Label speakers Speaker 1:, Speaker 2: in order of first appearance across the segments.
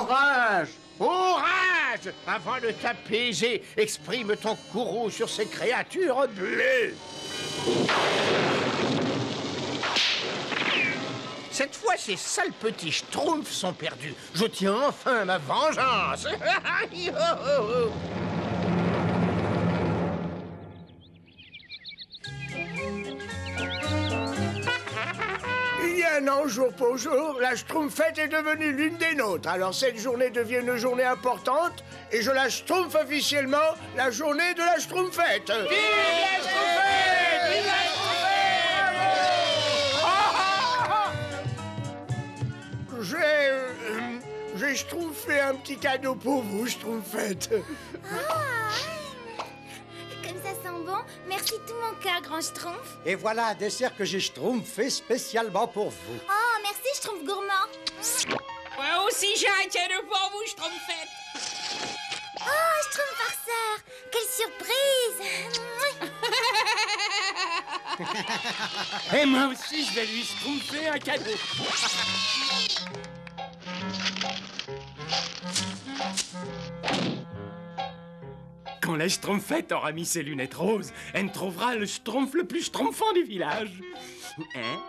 Speaker 1: Courage! Courage! Avant de t'apaiser, exprime ton courroux sur ces créatures bleues. Cette fois, ces sales petits schtroumpfs sont perdus. Je tiens enfin ma vengeance.
Speaker 2: Il y a un an, jour pour jour, la Schtroumpfette est devenue l'une des nôtres. Alors cette journée devient une journée importante et je la Schtroumpf officiellement la journée de la Schtroumpfette.
Speaker 1: Vive la Schtroumpfette! Vive la
Speaker 2: Schtroumpfette! J'ai Schtroumpfé un petit cadeau pour vous, Schtroumpfette.
Speaker 3: Comme ça sent bon, merci tout mon cœur, grand Schtroumpf.
Speaker 4: Et voilà un dessert que j'ai Schtroumpfé spécialement pour vous.
Speaker 3: Oh, merci Schtroumpf gourmand.
Speaker 5: Moi aussi j'ai un cadeau pour vous, Schtroumpfette.
Speaker 3: Oh, Schtroumpf farceur, quelle surprise.
Speaker 6: Et moi aussi, je vais lui schtroumpfer un cadeau. Quand la Schtroumpfette aura mis ses lunettes roses, elle trouvera le Schtroumpf le plus schtroumpfant du village. Hein?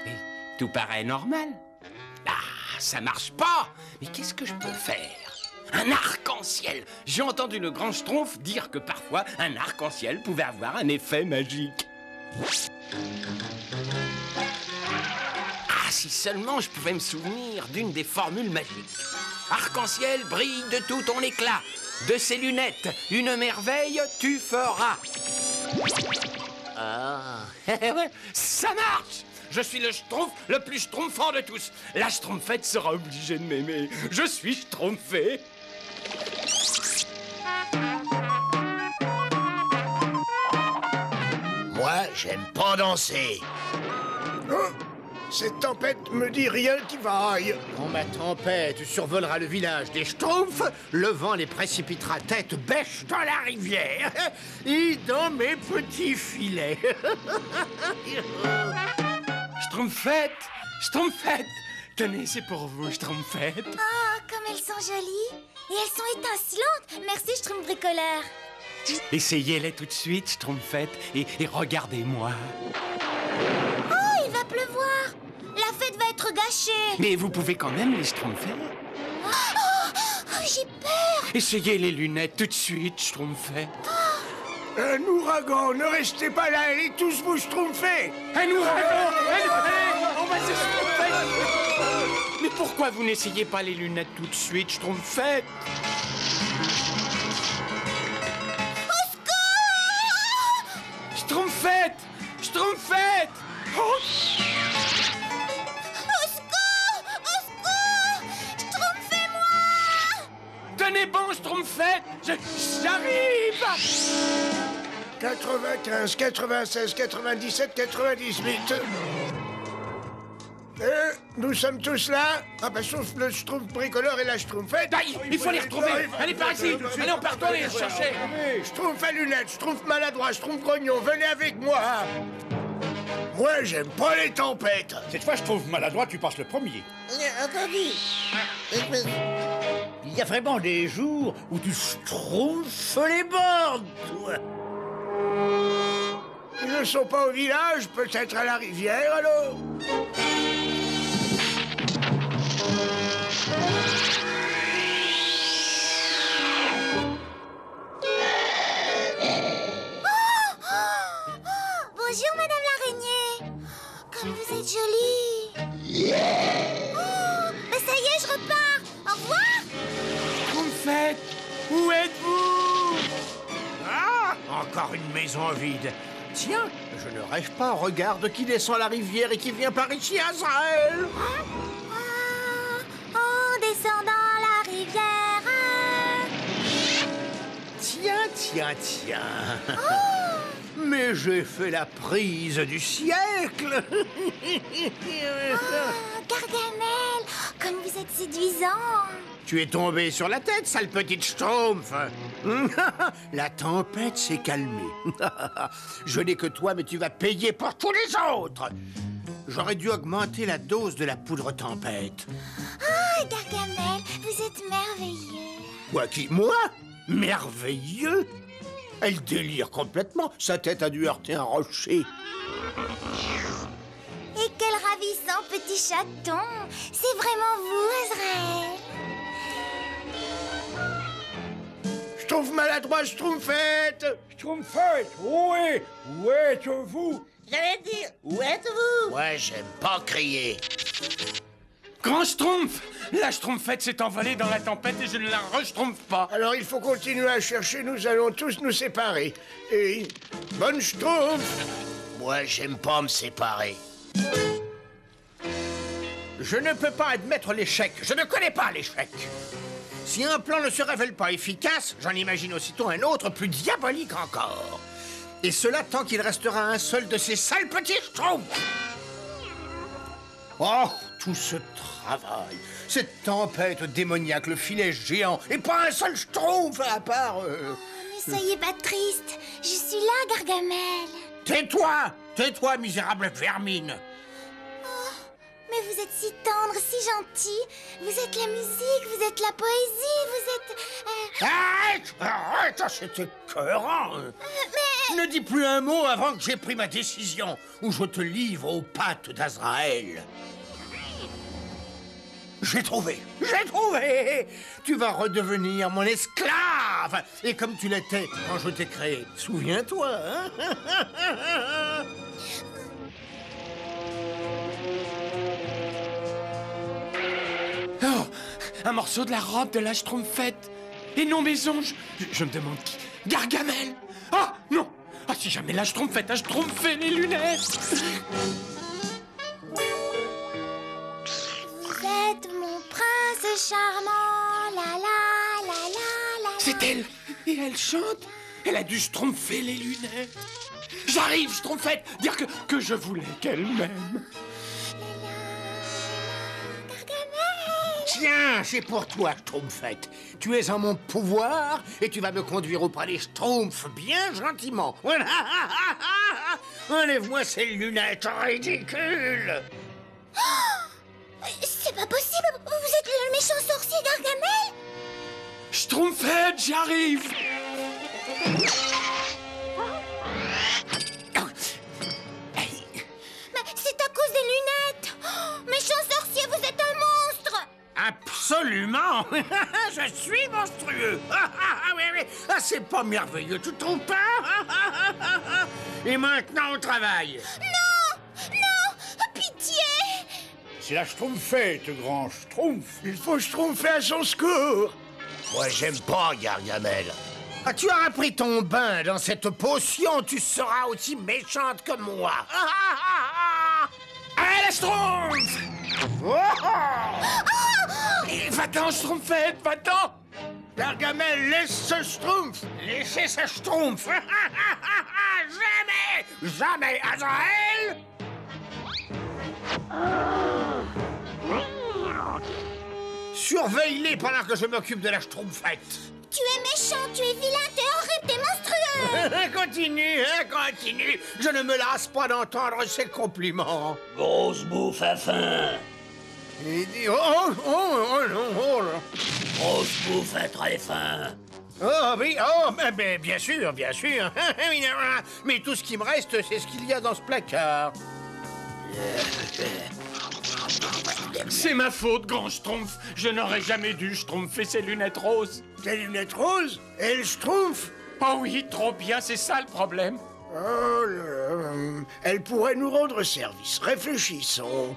Speaker 6: Et tout paraît normal. Ah, ça marche pas. Mais qu'est-ce que je peux faire? Un arc-en-ciel. J'ai entendu le grand Schtroumpf dire que parfois un arc-en-ciel pouvait avoir un effet magique. Ah, si seulement je pouvais me souvenir d'une des formules magiques. Arc-en-ciel brille de tout ton éclat. De ses lunettes, une merveille tu feras. Ah, ça marche. Je suis le Schtroumpf le plus schtroumpfant de tous. La Schtroumpfette sera obligée de m'aimer. Je suis schtroumpfé.
Speaker 1: Moi, j'aime pas danser.
Speaker 2: Oh, cette tempête me dit rien qui vaille.
Speaker 1: Quand ma tempête survolera le village des Schtroumpfs, le vent les précipitera tête bêche dans la rivière et dans mes petits filets.
Speaker 6: Schtroumpfette, Schtroumpfette. Tenez, c'est pour vous, Schtroumpfette.
Speaker 3: Oh, comme elles sont jolies. Et elles sont étincelantes. Merci Schtroumpf bricoleur.
Speaker 6: Essayez-les tout de suite, Schtroumpfette, et regardez-moi.
Speaker 3: Oh, il va pleuvoir. La fête va être gâchée.
Speaker 6: Mais vous pouvez quand même les Schtroumpfer.
Speaker 3: Oh, j'ai peur.
Speaker 6: Essayez les lunettes tout de suite, Schtroumpfette.
Speaker 2: Un ouragan, ne restez pas là, allez tous vous Schtroumpfer.
Speaker 6: Un ouragan! On va se Schtroumpfette! Mais pourquoi vous n'essayez pas les lunettes tout de suite, Schtroumpfette? Schtroumpfette! Schtroumpfette! Oh!
Speaker 3: Au secours! Au secours! Schtroumpfez-moi!
Speaker 6: Tenez bon, Schtroumpfette! J'arrive!
Speaker 2: 95, 96, 97, 98. Nous sommes tous là. Ah bah sauf le Schtroumpf bricoleur et la Schtroumpfette.
Speaker 6: Aïe, il faut les retrouver! Allez, par ici! Allez, on part les chercher!
Speaker 2: Schtroumpf à lunettes, Schtroumpf maladroit, Schtroumpf grognon, venez avec moi. Moi, j'aime pas les tempêtes.
Speaker 7: Cette fois, je trouve maladroit, tu passes le premier.
Speaker 8: Attendez. Il y a vraiment des jours où tu schtroumpfes les bornes, toi.
Speaker 2: Ils ne sont pas au village, peut-être à la rivière, alors.
Speaker 3: Bonjour, Madame l'araignée. Comme vous êtes jolie. Oh, mais ça y est, je repars. Au revoir.
Speaker 6: Schtroumpfette, où êtes-vous?
Speaker 1: Ah, encore une maison vide. Tiens, je ne rêve pas. Regarde qui descend la rivière et qui vient par ici, Azraël.
Speaker 3: En descendant la rivière.
Speaker 1: Tiens. Mais j'ai fait la prise du siècle.
Speaker 3: Gargamel, comme vous êtes séduisant.
Speaker 1: Tu es tombé sur la tête, sale petite Schtroumpf. La tempête s'est calmée. Je n'ai que toi, mais tu vas payer pour tous les autres. J'aurais dû augmenter la dose de la poudre tempête.
Speaker 3: Ah, Gargamel.
Speaker 1: Quoi qui, moi? Merveilleux! Elle délire complètement. Sa tête a dû heurter un rocher.
Speaker 3: Et quel ravissant petit chaton! C'est vraiment vous, Azraël!
Speaker 2: Schtroumpf maladroit, Schtroumpfette!
Speaker 8: Schtroumpfette, où êtes-vous?
Speaker 9: J'allais dire, où êtes-vous?
Speaker 1: Ouais, j'aime pas crier.
Speaker 6: Grand Schtroumpf! La Schtroumpfette s'est envolée dans la tempête et je ne la re-schtroumpfe pas.
Speaker 2: Alors il faut continuer à chercher, nous allons tous nous séparer. Et bonne Schtroumpf!
Speaker 1: Moi, j'aime pas me séparer. Je ne peux pas admettre l'échec. Je ne connais pas l'échec. Si un plan ne se révèle pas efficace, j'en imagine aussitôt un autre plus diabolique encore. Et cela tant qu'il restera un seul de ces sales petits schtroumpfs. Oh, tout ce travail, cette tempête démoniaque, le filet géant, et pas un seul schtroumpf à part...
Speaker 3: Ne soyez pas triste, je suis là, Gargamel.
Speaker 1: Tais-toi! Tais-toi, misérable vermine!
Speaker 3: Mais vous êtes si tendre, si gentil. Vous êtes la musique, vous êtes la poésie, vous êtes...
Speaker 1: Arrête! Arrête! C'est écœurant! Ne dis plus un mot avant que j'ai pris ma décision, ou je te livre aux pattes d'Azraël. J'ai trouvé! J'ai trouvé! Tu vas redevenir mon esclave! Et comme tu l'étais quand je t'ai créé, souviens-toi, hein?
Speaker 6: Oh, un morceau de la robe de la Schtroumpfette. Et non, mes anges, je me demande qui. Gargamel! Ah, non! Ah, si jamais la Schtroumpfette a schtroumpfé les lunettes!
Speaker 3: Vous êtes mon prince charmant, la la la la la.
Speaker 6: C'est elle! Et elle chante! Elle a dû schtroumpfer les lunettes! J'arrive, Schtroumpfette! Dire que je voulais qu'elle m'aime!
Speaker 1: Tiens, c'est pour toi, Schtroumpfette. Tu es en mon pouvoir et tu vas me conduire auprès des Schtroumpfs bien gentiment. Enlève-moi ces lunettes ridicules.
Speaker 3: C'est pas possible. Vous êtes le méchant sorcier Gargamel.
Speaker 6: Schtroumpfette, j'arrive!
Speaker 3: Mais c'est à cause des lunettes. Méchant sorcier, vous êtes un monstre.
Speaker 1: Absolument. Je suis monstrueux. Oui, oui. Ah, c'est pas merveilleux, tu trouves pas? Et maintenant, au travail.
Speaker 3: Non, non, pitié.
Speaker 8: C'est la Schtroumpfette, grand Schtroumpf.
Speaker 2: Il faut Schtroumpfer à son secours.
Speaker 1: Moi, j'aime pas Gargamel. Ah, tu auras pris ton bain dans cette potion, tu seras aussi méchante que moi.
Speaker 6: Allez, la Schtroumpf! Va-t'en, Schtroumpfette, va-t'en!
Speaker 1: Gargamel, laisse ce Schtroumpf. Laissez ce Schtroumpf. Jamais, jamais, Azraël. Surveille-les pendant que je m'occupe de la Schtroumpfette.
Speaker 3: Tu es méchant, tu es vilain, t'es horrible, t'es monstrueux.
Speaker 1: Continue, continue. Je ne me lasse pas d'entendre ces compliments.
Speaker 9: Grosse bouffe à faim.
Speaker 1: Il dit, non.
Speaker 9: Grosse bouffe à très faim.
Speaker 1: Oh oui, oh, mais bien sûr, bien sûr. Mais tout ce qui me reste, c'est ce qu'il y a dans ce placard.
Speaker 6: C'est ma faute, grand Schtroumpf. Je n'aurais jamais dû schtroumpfer ses lunettes roses.
Speaker 2: Tes lunettes roses? Elle Schtroumpf?
Speaker 6: Oh oui, trop bien, c'est ça le problème.
Speaker 2: Oh là là, elle pourrait nous rendre service. Réfléchissons.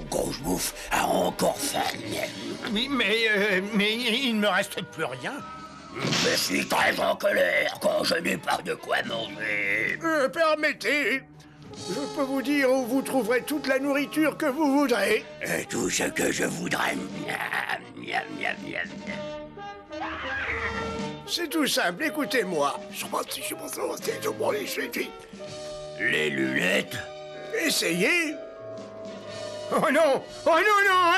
Speaker 9: Grosse bouffe a encore faim.
Speaker 1: Mais il ne me reste plus rien.
Speaker 9: Je suis très en colère quand je n'ai pas de quoi manger.
Speaker 2: Permettez. Je peux vous dire où vous trouverez toute la nourriture que vous voudrez.
Speaker 9: Et tout ce que je voudrais. Miam, miam, miam, miam, miam.
Speaker 2: C'est tout simple, écoutez-moi.
Speaker 9: Les lunettes?
Speaker 2: Essayez.
Speaker 1: Oh non,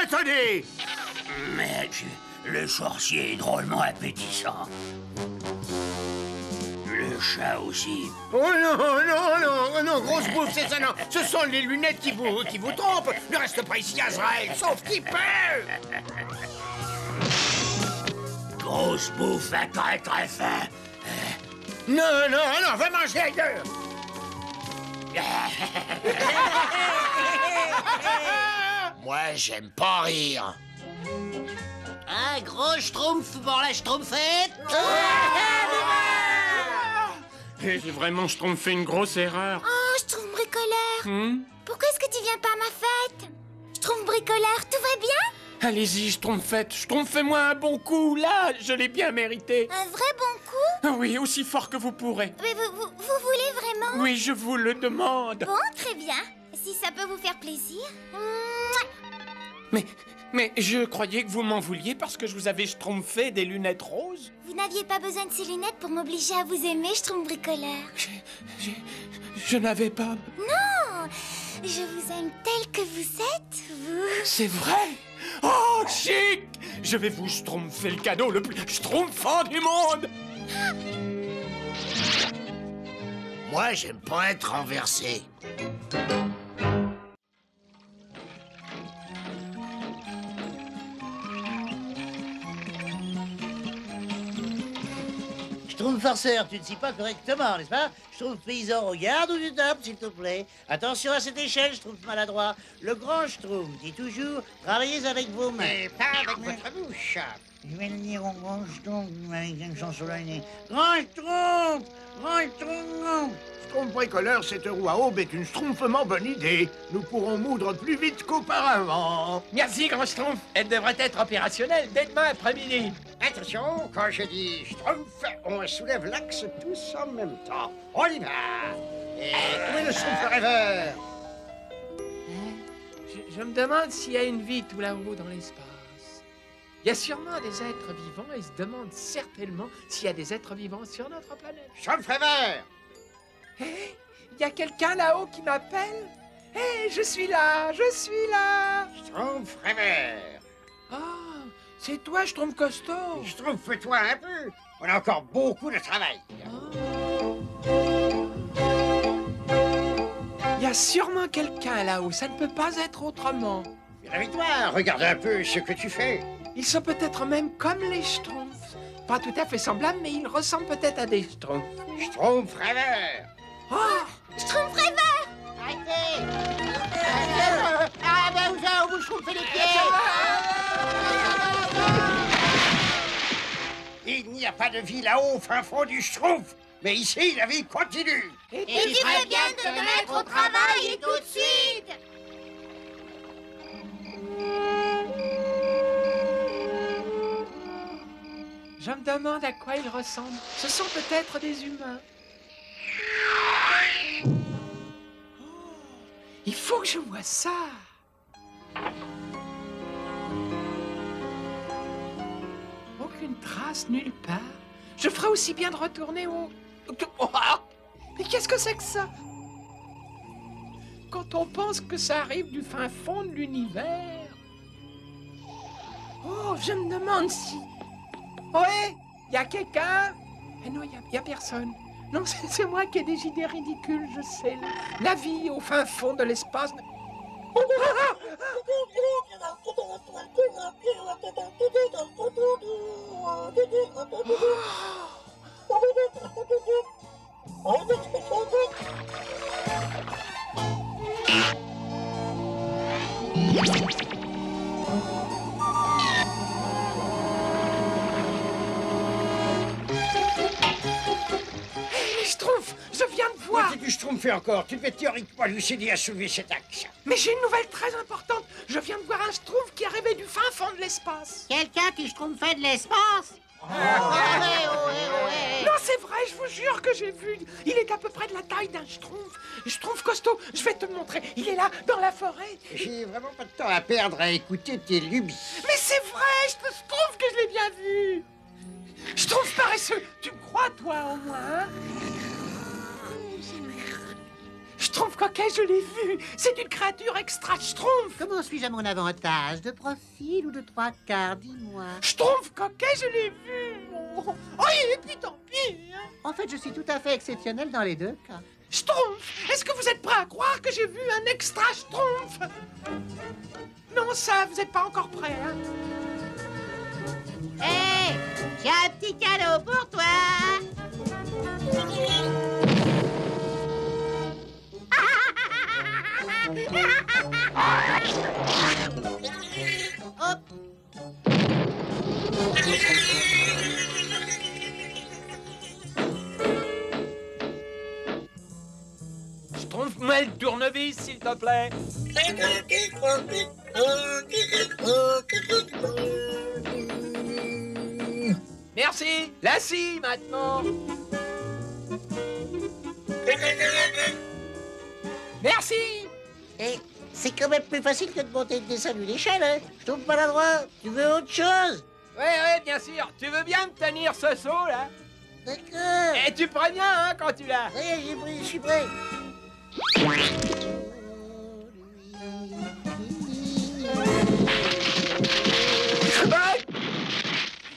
Speaker 1: attendez.
Speaker 9: Mais le sorcier est drôlement appétissant. Le chat aussi.
Speaker 1: Oh non, grosse bouffe, c'est ça, non. Ce sont les lunettes qui vous trompent. Ne reste pas ici, Azraël, sauf qui peut.
Speaker 9: pousse bouffe très très fin.
Speaker 1: Non, non, non, va manger ailleurs.
Speaker 9: Moi, j'aime pas rire. Un gros schtroumpf pour la schtroumpfette.
Speaker 6: J'ai vraiment schtroumpfé une grosse erreur.
Speaker 3: Oh, Schtroumpf bricoleur. Pourquoi est-ce que tu viens pas à ma fête? Schtroumpf bricoleur, tout va bien?
Speaker 6: Allez-y, schtroumpfette, schtroumpfez-moi un bon coup, là, je l'ai bien mérité.
Speaker 3: Un vrai bon coup?
Speaker 6: Ah oui, aussi fort que vous pourrez.
Speaker 3: Mais vous voulez vraiment?
Speaker 6: Oui, je vous le demande.
Speaker 3: Bon, très bien. Si ça peut vous faire plaisir. Mouah.
Speaker 6: Mais je croyais que vous m'en vouliez parce que je vous avais schtroumpfé des lunettes roses.
Speaker 3: Vous n'aviez pas besoin de ces lunettes pour m'obliger à vous aimer, Schtroumpf bricoleur.
Speaker 6: Je n'avais pas...
Speaker 3: Non, je vous aime tel que vous êtes, vous.
Speaker 6: C'est vrai? Oh, chic! Je vais vous schtroumpfer le cadeau le plus schtroumpfant du monde!
Speaker 9: Moi, j'aime pas être renversé.
Speaker 8: Schtroumpf farceur, tu ne scies pas correctement, n'est-ce pas? Schtroumpf paysan, regarde où tu tapes, s'il te plaît. Attention à cette échelle, Schtroumpf maladroit. Le grand Schtroumpf dit toujours, travaillez avec vos mains.
Speaker 1: Mais pas avec votre bouche.
Speaker 8: Je vais le dire au grand Schtroumpf avec une chanson sur le nez. Grand Schtroumpf! Grand Schtroumpf!
Speaker 2: Schtroumpf bricoleur, cette roue à aube est une schtroumpfement bonne idée. Nous pourrons moudre plus vite qu'auparavant.
Speaker 6: Merci, grand schtroumpf. Elle devrait être opérationnelle dès demain après-midi.
Speaker 1: Attention, quand je dis schtroumpf, on soulève l'axe tous en même temps. On y va. Et où est le souffle rêveur?
Speaker 6: Je me demande s'il y a une vie tout là-haut dans l'espace. Il y a sûrement des êtres vivants et se demande certainement s'il y a des êtres vivants sur notre planète.
Speaker 1: Souffle rêveur.
Speaker 6: Hé, il y a quelqu'un là-haut qui m'appelle? Hé, je suis là, je suis là.
Speaker 1: Schtroumpf rêveur.
Speaker 6: Oh, c'est toi, Schtroumpf costaud.
Speaker 1: Schtroumpf-toi un peu. On a encore beaucoup de travail.
Speaker 6: Il y a sûrement quelqu'un là-haut, ça ne peut pas être autrement.
Speaker 1: Réveille-toi, regarde un peu ce que tu fais.
Speaker 6: Ils sont peut-être même comme les Schtroumpfs. Pas tout à fait semblables, mais ils ressemblent peut-être à des Schtroumpfs.
Speaker 1: Schtroumpf rêveur.
Speaker 6: Oh,
Speaker 3: Schtroumpf rêveur.
Speaker 1: Arrêtez. Ah ben vous chauffez les pieds. Il n'y a pas de vie là-haut, au fin fond du Schtroumpf. Mais ici, la vie continue.
Speaker 3: Et tu ferais bien de te mettre au travail et tout de suite.
Speaker 6: je me demande à quoi ils ressemblent. Ce sont peut-être des humains. Oh, il faut que je voie ça. Aucune trace nulle part. Je ferais aussi bien de retourner au... Oh, mais qu'est-ce que c'est que ça? Quand on pense que ça arrive du fin fond de l'univers. Oh, je me demande si... Ouais, il y a quelqu'un? Eh non, il y a personne. Non, c'est moi qui ai des idées ridicules, je sais. La vie au fin fond de l'espace... Je viens de voir.
Speaker 1: Mais tu schtroumpfais encore. Tu devais théoriquement lui à soulever cet axe.
Speaker 6: Mais j'ai une nouvelle très importante. Je viens de voir un schtroumpf qui arrivait du fin fond de l'espace.
Speaker 10: Quelqu'un qui schtroumpfait de l'espace?
Speaker 6: Non, c'est vrai, je vous jure que j'ai vu. Il est à peu près de la taille d'un schtroumpf. Schtroumpf costaud, je vais te montrer. Il est là, dans la forêt.
Speaker 1: J'ai vraiment pas de temps à perdre à écouter tes lubies.
Speaker 6: Mais c'est vrai, je trouve que je l'ai bien vu. Schtroumpf paresseux, tu me crois, toi, au moins, hein? Schtroumpf coquet, je l'ai vu. C'est une créature extra schtroumpf.
Speaker 10: Comment suis-je à mon avantage? De profil ou de trois quarts? Dis-moi.
Speaker 6: Schtroumpf coquet, je l'ai vu. Oh, et puis tant pis. Hein.
Speaker 10: En fait, je suis tout à fait exceptionnel dans les deux cas.
Speaker 6: Schtroumpf, est-ce que vous êtes prêt à croire que j'ai vu un extra schtroumpf? Non, ça, vous n'êtes pas encore prêt, hein?
Speaker 10: Hé! Tiens, un petit cadeau pour toi. Hop.
Speaker 6: Schtroumpf-moi le tournevis, s'il te plaît. Merci. La scie, maintenant. Merci.
Speaker 8: Et c'est quand même plus facile que de monter des salles d'une échelle, hein. Je trouve maladroit. Tu veux autre chose?
Speaker 6: Ouais, bien sûr. Tu veux bien me tenir ce seau, là?
Speaker 8: D'accord.
Speaker 6: Et tu préviens, hein, quand tu l'as.
Speaker 8: Ça y est, j'ai pris, je suis prêt.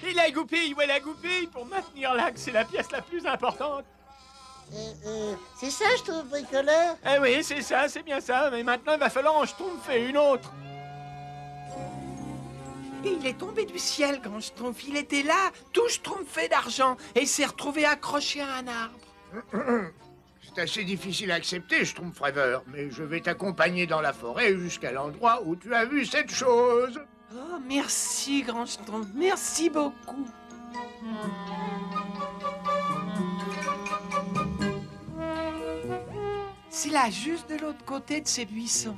Speaker 6: Et la goupille, où est la goupille? Pour maintenir l'axe, c'est la pièce la plus importante.
Speaker 8: C'est ça, je trouve, bricoleur?
Speaker 6: Eh oui, c'est ça, c'est bien ça. Mais maintenant, il va falloir en schtroumpfer une autre. Et il est tombé du ciel quand Schtroumpf. Il était là, tout schtroumpfé d'argent. Et il s'est retrouvé accroché à un arbre.
Speaker 2: C'est assez difficile à accepter, Schtroumpf-Rêveur, mais je vais t'accompagner dans la forêt jusqu'à l'endroit où tu as vu cette chose.
Speaker 6: Oh, merci, grand Schtroumpf. Merci beaucoup. C'est là, juste de l'autre côté de ces buissons.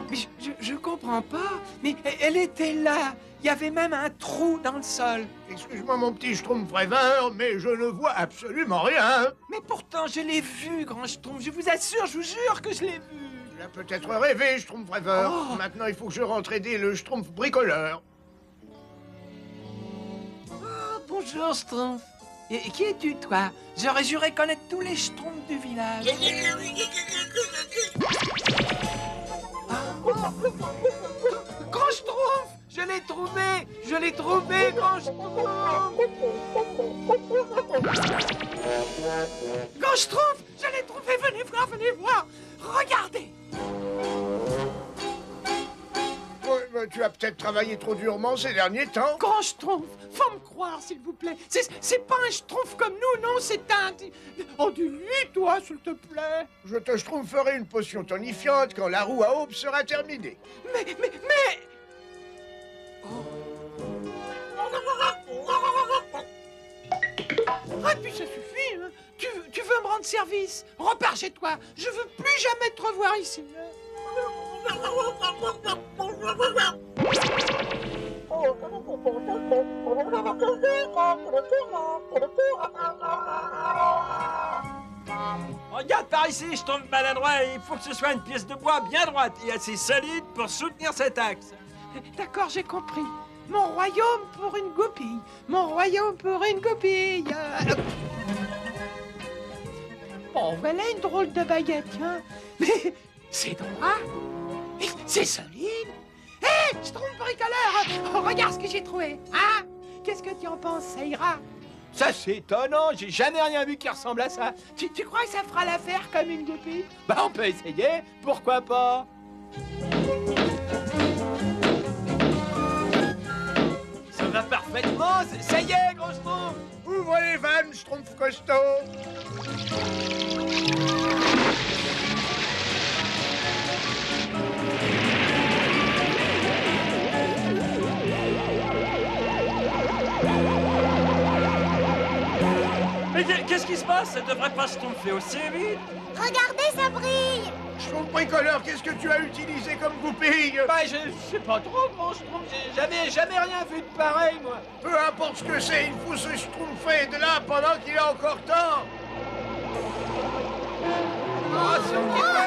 Speaker 6: Mais je comprends pas. Mais elle était là. Il y avait même un trou dans le sol.
Speaker 2: Excuse-moi, mon petit Schtroumpf-Rêveur, mais je ne vois absolument rien.
Speaker 6: Mais pourtant, je l'ai vu, grand Schtroumpf. Je vous assure, je vous jure que je l'ai vu.
Speaker 2: Tu l'as peut-être rêvé, Schtroumpf-Rêveur.
Speaker 6: Oh.
Speaker 2: Maintenant, il faut que je rentre aider le Schtroumpf bricoleur.
Speaker 6: Oh, bonjour, Schtroumpf. Et qui es-tu, toi? J'aurais juré connaître tous les Schtroumpfs du village. Grand Schtroumpf! Je l'ai trouvé! Je l'ai trouvé, Grand Schtroumpf! Grand Schtroumpf! Je l'ai trouvé! Venez voir, venez voir! Regardez!
Speaker 2: Ouais, bah, tu as peut-être travaillé trop durement ces derniers temps.
Speaker 6: Grand Schtroumpf! Faut me croire, s'il vous plaît! C'est pas un Schtroumpf comme nous, non! C'est un... Oh, dis-lui, toi, s'il te plaît!
Speaker 2: Je te schtroumpferai une potion tonifiante quand la roue à aube sera terminée.
Speaker 6: Mais... Ah, puis ça suffit, hein. Tu veux me rendre service? Repars chez toi. Je veux plus jamais te revoir ici.
Speaker 11: Regarde par ici, je tombe maladroit. Il faut que ce soit une pièce de bois bien droite et assez solide pour soutenir cet axe.
Speaker 6: D'accord, j'ai compris. Mon royaume pour une goupille. Mon royaume pour une goupille. Bon, voilà une drôle de baguette, hein. Mais c'est droit. Et c'est solide. Hé, Schtroumpf bricoleur, regarde ce que j'ai trouvé. Hein? Qu'est-ce que tu en penses? Ça ira? Ça, c'est étonnant. J'ai jamais rien vu qui ressemble à ça. Tu crois que ça fera l'affaire comme une goupille? Bah, on peut essayer. Pourquoi pas? Ça va parfaitement. Ça y est, gros Schtroumpf.
Speaker 2: Ouvre les vannes, Schtroumpf costaud.
Speaker 11: Mais qu'est-ce qui se passe? Ça devrait pas se tromper aussi vite.
Speaker 3: Regardez, ça brille.
Speaker 2: Schtroumpf bricoleur, qu'est-ce que tu as utilisé comme goupille?
Speaker 6: Bah, je sais pas trop, gros Schtroumpf. J'ai jamais rien vu de pareil, moi.
Speaker 2: Peu importe ce que c'est, il faut se schtroumpfer de là pendant qu'il est encore temps.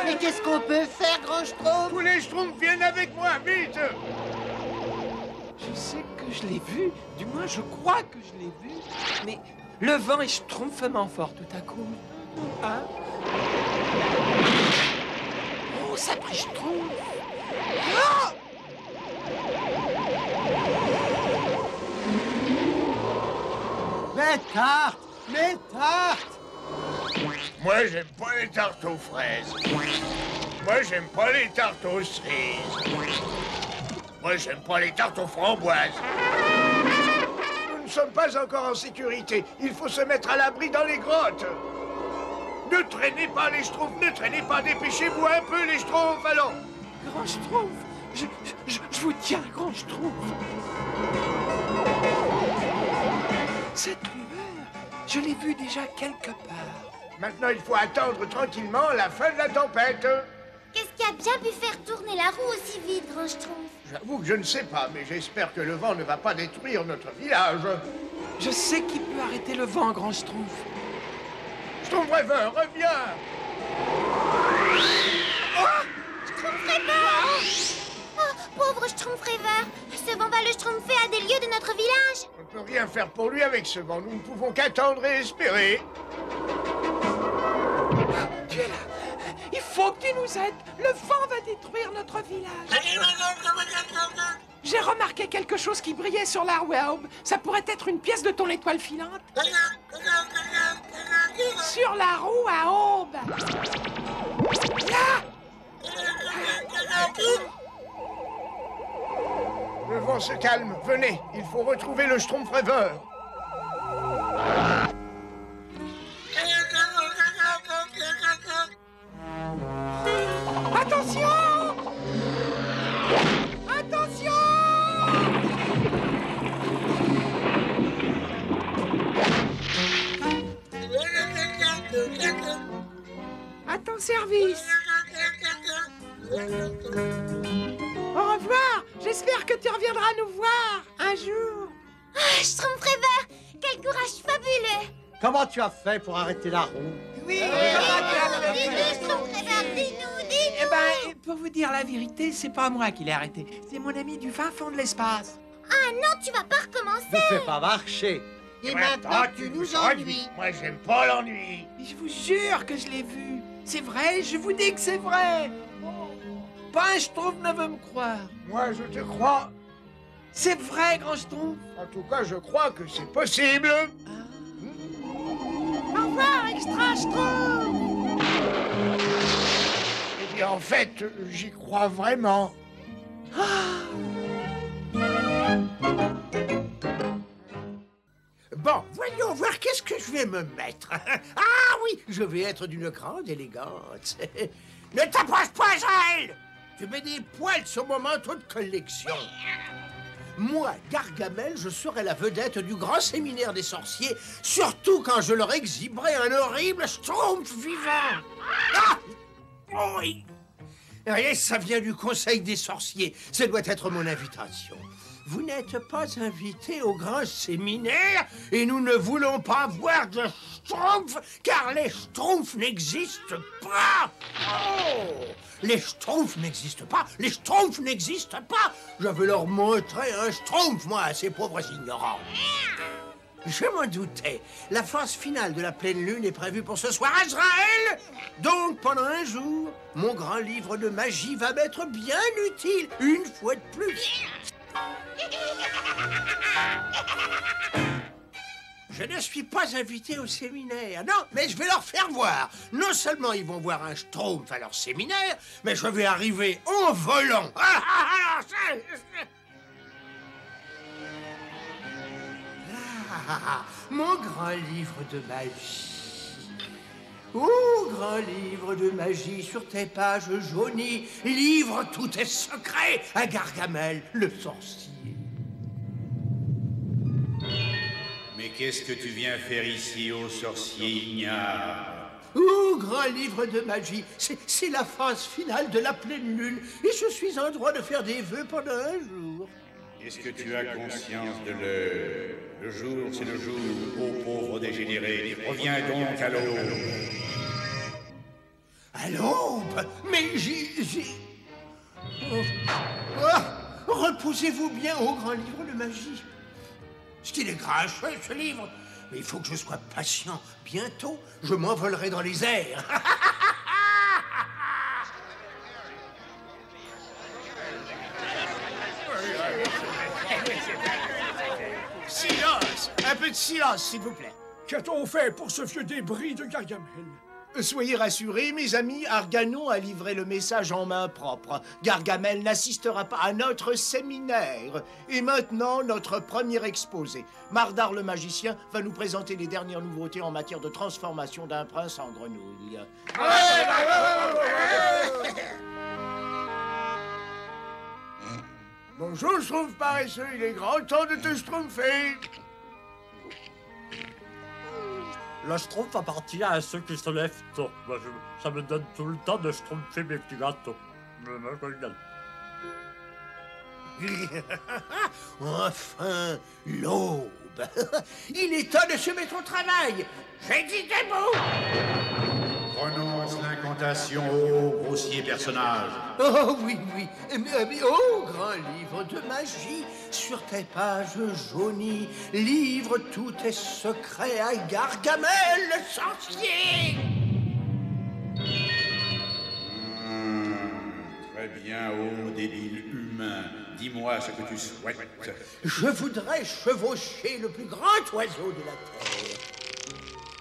Speaker 10: Mais qu'est-ce qu'on peut faire, grand Schtroumpf?
Speaker 2: Tous les Schtroumpfs viennent avec moi, vite.
Speaker 6: Je sais que je l'ai vu, du moins je crois que je l'ai vu, mais le vent est schtroumpfement fort tout à coup. Hein? Oh, ça brille Schtroumpf! Ah!
Speaker 4: Mes tartes! Mes tartes!
Speaker 2: Moi, j'aime pas les tartes aux fraises. Moi, j'aime pas les tartes aux cerises. Moi, j'aime pas les tartes aux framboises. Nous ne sommes pas encore en sécurité. Il faut se mettre à l'abri dans les grottes. Ne traînez pas, les Schtroumpfs, ne traînez pas. Dépêchez-vous un peu, les Schtroumpfs, allons.
Speaker 11: Grand Schtroumpf, je vous tiens, Grand Schtroumpf. Cette lueur, je l'ai vue déjà quelque part.
Speaker 2: Maintenant, il faut attendre tranquillement la fin de la tempête.
Speaker 3: Qu'est-ce qui a bien pu faire tourner la roue aussi vite, Grand Schtroumpf?
Speaker 2: J'avoue que je ne sais pas, mais j'espère que le vent ne va pas détruire notre village.
Speaker 11: Je sais qui peut arrêter le vent, Grand Schtroumpf.
Speaker 2: Schtroumpf rêveur, reviens!
Speaker 3: Schtroumpf rêveur! Oh, pauvre Schtroumpf rêveur! Ce vent va le schtroumpfer à des lieues de notre village.
Speaker 2: On ne peut rien faire pour lui avec ce vent. Nous ne pouvons qu'attendre et espérer.
Speaker 11: Tu es là. Il faut que tu nous aides. Le vent va détruire notre village. J'ai remarqué quelque chose qui brillait sur la roue à aube. Ça pourrait être une pièce de ton étoile filante. Sur la roue à aube. Là!
Speaker 2: Le vent se calme. Venez, il faut retrouver le Schtroumpf rêveur.
Speaker 11: Attention! Attention! À ton service. Au revoir. J'espère que tu reviendras nous voir un jour.
Speaker 3: Ah, Schtroumpf rêveur! Quel courage fabuleux!
Speaker 4: Comment tu as fait pour arrêter la roue?
Speaker 11: Oui,
Speaker 3: Dis-nous, Schtroumpf rêveur, dis-nous!
Speaker 11: Eh ben, pour vous dire la vérité, c'est pas moi qui l'ai arrêté. C'est mon ami du fin fond de l'espace.
Speaker 3: Ah non, tu vas pas recommencer!
Speaker 4: Ne fais pas marcher.
Speaker 10: Et maintenant, tu nous ennuies.
Speaker 2: Moi, j'aime pas l'ennui.
Speaker 11: Je vous jure que je l'ai vu. C'est vrai, je vous dis que c'est vrai. Pas un Schtroumpf ne veut me croire.
Speaker 2: Moi, je te crois.
Speaker 11: C'est vrai, Grand Schtroumpf.
Speaker 2: En tout cas, je crois que c'est possible.
Speaker 11: Au revoir, Extra Schtroumpf.
Speaker 2: Eh bien, en fait, j'y crois vraiment.
Speaker 1: Bon, voyons voir qu'est-ce que je vais me mettre. Ah oui, je vais être d'une grande élégance. Ne t'approche pas, Jaël! Tu mets des poils sur mon manteau de collection. Moi, Gargamel, je serai la vedette du grand séminaire des sorciers, surtout quand je leur exhiberai un horrible Schtroumpf vivant. Ah! Oui. Et ça vient du Conseil des sorciers. Ça doit être mon invitation. Vous n'êtes pas invité au grand séminaire et nous ne voulons pas voir de Schtroumpf car les Schtroumpfs n'existent pas. Oh! Les Schtroumpfs n'existent pas. Les Schtroumpfs n'existent pas. Je vais leur montrer un Schtroumpf, moi, à ces pauvres ignorants. Je m'en doutais. La phase finale de la pleine lune est prévue pour ce soir, Azraël. Donc, pendant un jour, mon grand livre de magie va m'être bien utile, une fois de plus. Je ne suis pas invité au séminaire, non, mais je vais leur faire voir. Non seulement ils vont voir un Schtroumpf à leur séminaire, mais je vais arriver en volant. Mon grand livre de magie. Oh, grand livre de magie, sur tes pages jaunies, livre tous tes secrets à Gargamel, le sorcier.
Speaker 12: Mais qu'est-ce que tu viens faire ici, ô sorcier ignare?
Speaker 1: Oh, grand livre de magie, c'est la phase finale de la pleine lune, et je suis en droit de faire des vœux pendant un jour.
Speaker 12: Est-ce que tu as conscience de l'heure? Le jour, c'est le jour, ô pauvre dégénéré. Reviens donc à l'aube.
Speaker 1: À l'aube? Mais j'ai... Oh. Oh. Reposez-vous bien, ô grand livre de magie. Ce qu'il est grincheux, ce livre. Mais il faut que je sois patient. Bientôt, je m'envolerai dans les airs.
Speaker 2: Silence! Un peu de silence, s'il vous plaît.
Speaker 7: Qu'a-t-on fait pour ce vieux débris de Gargamel?
Speaker 2: Soyez rassurés, mes amis, Arganon a livré le message en main propre. Gargamel n'assistera pas à notre séminaire. Et maintenant, notre premier exposé. Mardar le magicien va nous présenter les dernières nouveautés en matière de transformation d'un prince en grenouille. Bonjour, Schtroumpf paresseux, il est grand temps de te schtroumpfer.
Speaker 13: Le schtroumpf appartient à ceux qui se lèvent tôt. Ça me donne tout le temps de schtroumpfer mes petits gâteaux.
Speaker 1: Enfin, l'aube. Il est temps de se mettre au travail. J'ai dit des mots.
Speaker 12: Prononce l'incantation, ô grossier personnage.
Speaker 1: Oh oui, oui. Mais oh, grand livre de magie, sur tes pages jaunies, livre tous tes secrets à Gargamel, le sorcier.
Speaker 12: Très bien, ô débile humain. Dis-moi ce que tu souhaites.
Speaker 1: Je voudrais chevaucher le plus grand oiseau de la terre.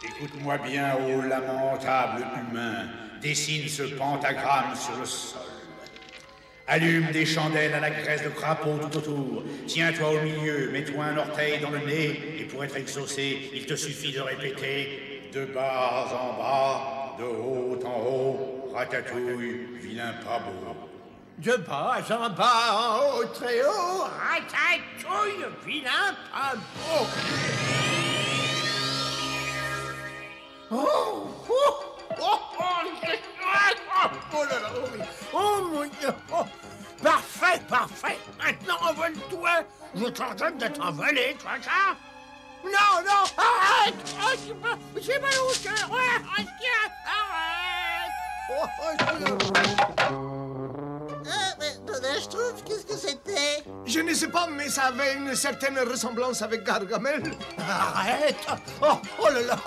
Speaker 12: Écoute-moi bien, ô lamentable humain. Dessine ce pentagramme sur le sol. Allume des chandelles à la graisse de crapaud tout autour. Tiens-toi au milieu, mets-toi un orteil dans le nez, et pour être exaucé, il te suffit de répéter de bas en bas, de haut en haut, ratatouille, vilain pas beau.
Speaker 1: De bas en bas, en haut, très haut, ratatouille, vilain pas beau. Oh, oh, oh, oh, oh là là, oh oui. Oh mon Dieu, oh. Parfait, parfait. Maintenant, envole-toi. Je t'ordonne de t'envoler, tu vois ça? Non, non, arrête. Oh, j'ai mal au cœur. Arrête.
Speaker 10: Mais Schtroumpf, qu'est-ce que c'était?
Speaker 2: Je ne sais pas, mais ça avait une certaine ressemblance avec Gargamel.
Speaker 1: Arrête. Oh, oh là là,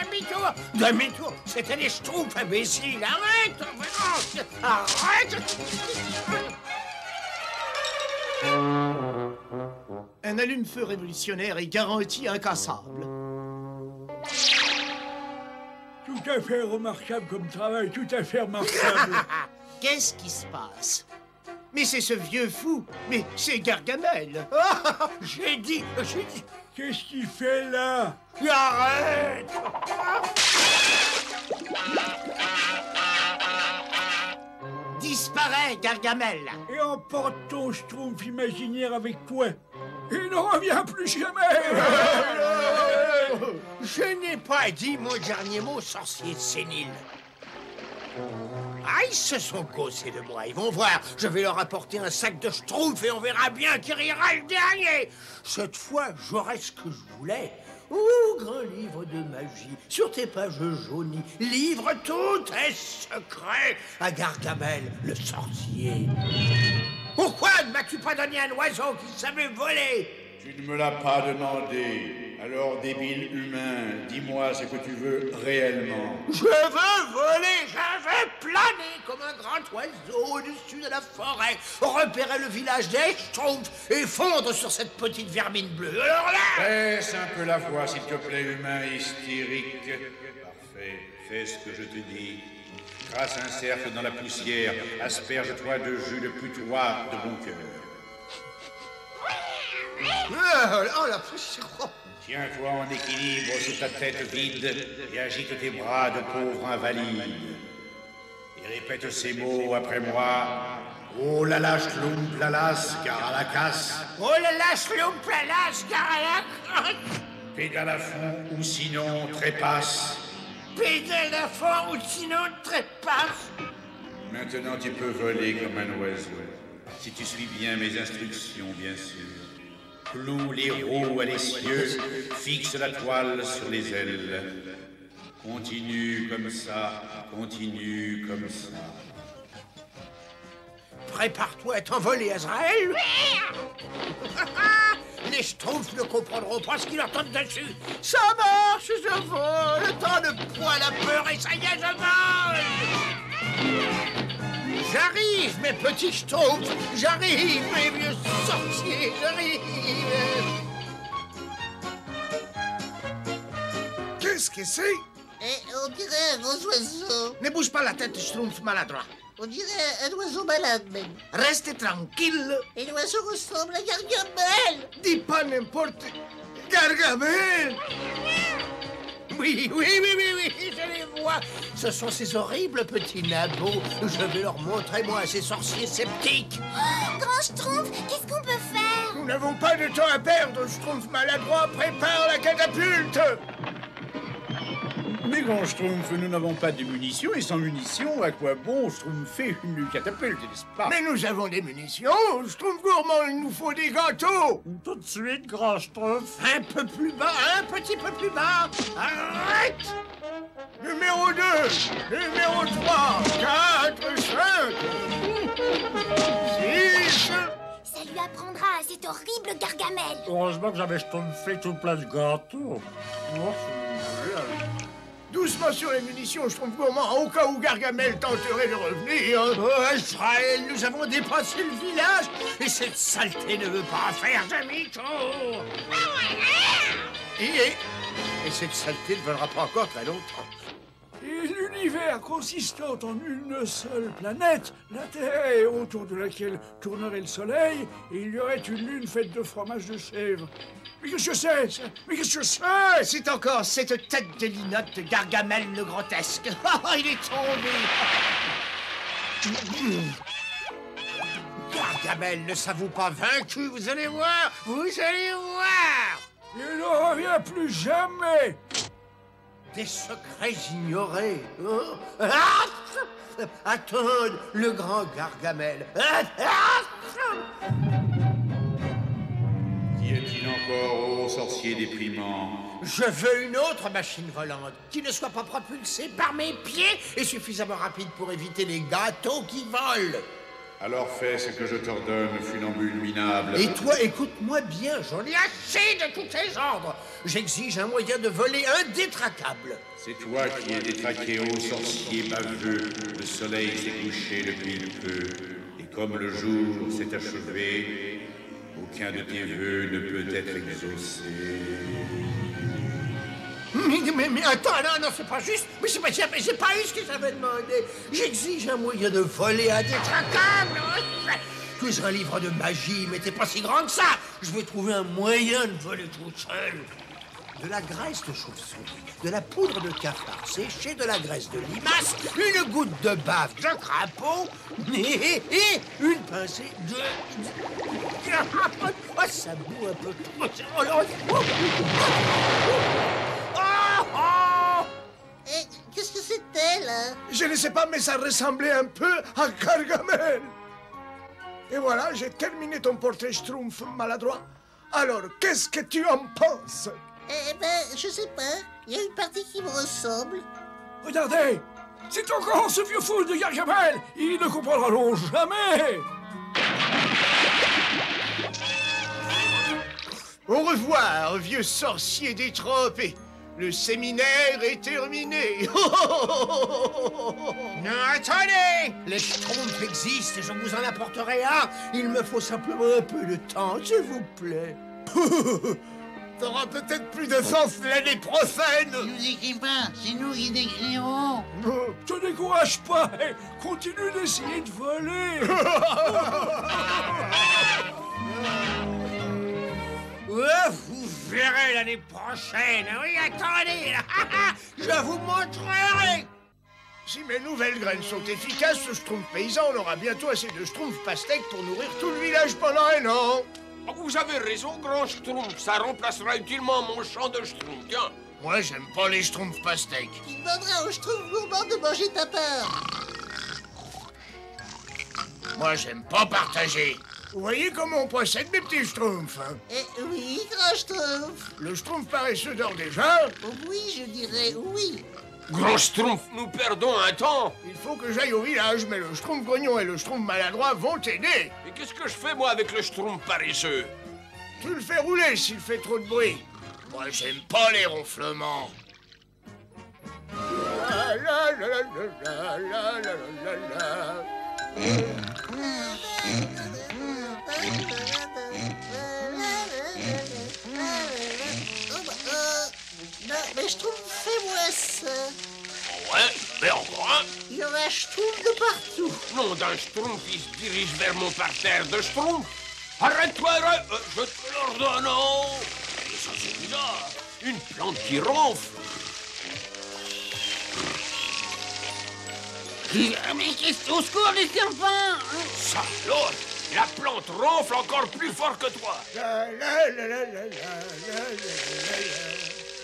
Speaker 1: demi-tour. Demi-tour, c'était les Schtroumpfs, imbéciles. Arrête. Arrête.
Speaker 2: Un allume-feu révolutionnaire est garanti incassable.
Speaker 14: Tout à fait remarquable comme travail, tout à fait remarquable.
Speaker 2: Qu'est-ce qui se passe? Mais c'est ce vieux fou. Mais c'est Gargamel.
Speaker 1: J'ai dit.
Speaker 14: Qu'est-ce qu'il fait là?
Speaker 1: Arrête.
Speaker 2: Disparaît, Gargamel.
Speaker 14: Et emporte ton schtroumpf imaginaire avec toi. Et ne reviens plus jamais.
Speaker 1: Je n'ai pas dit mon dernier mot, sorcier sénile. Ah, ils se sont causés de moi, ils vont voir. Je vais leur apporter un sac de schtroumpf et on verra bien qui rira le dernier. Cette fois, j'aurai ce que je voulais. Oh, grand livre de magie, sur tes pages jaunies, livre tous tes secrets à Gargamel, le sorcier. Pourquoi ne m'as-tu pas donné un oiseau qui savait voler?
Speaker 12: Tu ne me l'as pas demandé. Alors, débile humain, dis-moi ce que tu veux réellement.
Speaker 1: Je veux voler, je veux planer comme un grand oiseau au-dessus de la forêt, repérer le village des Schtroumpfs et fondre sur cette petite vermine bleue. Alors là...
Speaker 12: Baisse un peu la voix, s'il te plaît, humain hystérique. Parfait, fais ce que je te dis. Trace un cercle dans la poussière, asperge-toi de jus de putois de bon cœur.
Speaker 1: Oh la poussière.
Speaker 12: Tiens-toi en équilibre sur ta tête vide et agite tes bras de pauvre invalide. Et répète ces mots après moi. Oh là là, schlumpf, lalas, gare à la casse.
Speaker 1: Oh là là, schlumpf, lalas, gare à la casse.
Speaker 12: Pédale à fond ou sinon trépasse.
Speaker 1: Pédale à fond ou sinon trépasse.
Speaker 12: Maintenant tu peux voler comme un oiseau. Si tu suis bien mes instructions, bien sûr. Cloue les roues à l'essieu, fixe la toile sur les ailes. Continue comme ça, continue comme ça.
Speaker 1: Prépare-toi à t'envoler, Azraël. Les Schtroumpfs ne comprendront pas ce qui leur tombe dessus. Ça marche, je vole. Le temps de poil à peur et ça y est, je vole. J'arrive, mes petits Schtroumpfs. J'arrive, mes vieux sorciers. J'arrive.
Speaker 2: Qu'est-ce que c'est?
Speaker 8: On dirait un gros oiseau.
Speaker 1: Ne bouge pas la tête, Schtroumpf maladroit.
Speaker 8: On dirait un oiseau malade, même.
Speaker 1: Restez tranquille.
Speaker 8: Et l'oiseau ressemble à Gargamel.
Speaker 2: Dis pas n'importe... Gargamel!
Speaker 1: Oui, je les vois. Ce sont ces horribles petits nabots. Je vais leur montrer, moi, ces sorciers sceptiques.
Speaker 3: Oh, Grand Schtroumpf, qu'est-ce qu'on peut faire?
Speaker 2: Nous n'avons pas de temps à perdre, Schtroumpf maladroit, prépare la catapulte!
Speaker 12: Mais grand Schtroumpf, nous n'avons pas de munitions, et sans munitions, à quoi bon Schtroumpfer une catapulte, n'est-ce pas?
Speaker 2: Mais nous avons des munitions, Schtroumpf gourmand, il nous faut des gâteaux!
Speaker 13: Tout de suite, grand Schtroumpf.
Speaker 1: Un peu plus bas, un petit peu plus bas. Arrête!
Speaker 2: Numéro 2, numéro 3, 4, 5, 6...
Speaker 3: Ça lui apprendra à cet horrible Gargamel.
Speaker 13: Heureusement que j'avais Schtroumpfé tout plein de gâteaux.
Speaker 2: Doucement sur les munitions, Schtroumpf gourmand, au cas où Gargamel tenterait de revenir.
Speaker 1: Oh, Israël, nous avons dépassé le village et cette saleté ne veut pas faire demi-tour. Et cette saleté ne durera pas encore très longtemps.
Speaker 14: Et l'univers consistant en une seule planète, la Terre, autour de laquelle tournerait le Soleil, et il y aurait une lune faite de fromage de chèvre. Mais qu'est-ce que c'est, ça? Mais qu'est-ce que c'est?
Speaker 1: C'est encore cette tête de linotte de Gargamel le grotesque. Il est tombé. Gargamel ne s'avoue pas vaincu, vous allez voir, vous allez voir.
Speaker 14: Il ne revient plus jamais.
Speaker 1: Des secrets ignorés. Oh. Attends, le grand Gargamel.
Speaker 12: Qu'y a-t-il encore, ô sorcier déprimant?
Speaker 1: Je veux une autre machine volante qui ne soit pas propulsée par mes pieds et suffisamment rapide pour éviter les gâteaux qui volent.
Speaker 12: Alors fais ce que je t'ordonne, funambule minable.
Speaker 1: Et toi, écoute-moi bien, j'en ai assez de tous ces ordres. J'exige un moyen de voler indétraquable.
Speaker 12: C'est toi qui es détraqué, ô sorcier baveux. Le soleil s'est couché depuis peu. Et comme le jour s'est achevé, aucun de tes vœux ne peut être exaucé.
Speaker 1: Mais attends, non, c'est pas juste. Mais j'ai pas eu ce que j'avais demandé. J'exige un moyen de voler indétraquable. Tu es un livre de magie, mais t'es pas si grand que ça. Je veux trouver un moyen de voler tout seul. De la graisse de chauve-souris, de la poudre de cafard séchée, de la graisse de limace, une goutte de bave de crapaud et une pincée de... Oh, ça boue un peu trop.
Speaker 8: Qu'est-ce que c'était, là?
Speaker 2: Je ne sais pas, mais ça ressemblait un peu à Gargamel. Et voilà, j'ai terminé ton portrait, Schtroumpf maladroit. Alors, qu'est-ce que tu en penses?
Speaker 8: Eh ben, je sais pas. Il y a une partie qui me ressemble.
Speaker 14: Regardez, c'est encore ce vieux fou de Gargamel. Il ne comprendra jamais.
Speaker 2: Au revoir, vieux sorcier détrempé. Le séminaire est terminé.
Speaker 1: Non, attendez! Les Schtroumpfs existent et je vous en apporterai un. Il me faut simplement un peu de temps, s'il vous plaît.
Speaker 2: T'auras peut-être plus de sens l'année prochaine.
Speaker 8: Ne nous écris pas, c'est nous qui décrirons.
Speaker 14: Ne te décourage pas. Continue d'essayer de voler.
Speaker 1: Ouais, vous verrez l'année prochaine. Oui, attendez, là. Je vous montrerai.
Speaker 2: Si mes nouvelles graines sont efficaces, ce Schtroumpf paysan, on aura bientôt assez de Schtroumpf pastèques pour nourrir tout le village pendant un an.
Speaker 15: Vous avez raison, grand Schtroumpf. Ça remplacera utilement mon champ de Schtroumpf. Tiens.
Speaker 2: Moi, j'aime pas les Schtroumpf pastèques.
Speaker 8: Tu demanderas au Schtroumpf gourmand de manger ta part.
Speaker 2: Moi, j'aime pas partager. Vous voyez comment on procède, mes petits Schtroumpfs, hein?
Speaker 8: Oui, grand Schtroumpf.
Speaker 2: Le Schtroumpf paresseux dort déjà?
Speaker 8: Oui, je dirais oui.
Speaker 15: Grand Schtroumpf, nous perdons un temps.
Speaker 2: Il faut que j'aille au village, mais le Schtroumpf grognon et le Schtroumpf maladroit vont t'aider.
Speaker 15: Et qu'est-ce que je fais, moi, avec le Schtroumpf paresseux?
Speaker 2: Tu le fais rouler s'il fait trop de bruit. Moi, j'aime pas les ronflements. La la la la la la la la.
Speaker 8: Non, mais Schtroumpf, fais-moi ça.
Speaker 15: Ouais, mais encore un.
Speaker 8: Il y en a Schtroumpf de partout.
Speaker 15: Non, d'un Schtroumpf, il se dirige vers mon parterre de Schtroumpf. Arrête-toi, arrête. Je te l'ordonne. Oh. Et ça, c'est bizarre. Une plante qui ronfle.
Speaker 5: Mais qu'est-ce au secours, les serpents?
Speaker 15: Ça, l'autre. La plante ronfle encore plus fort que toi.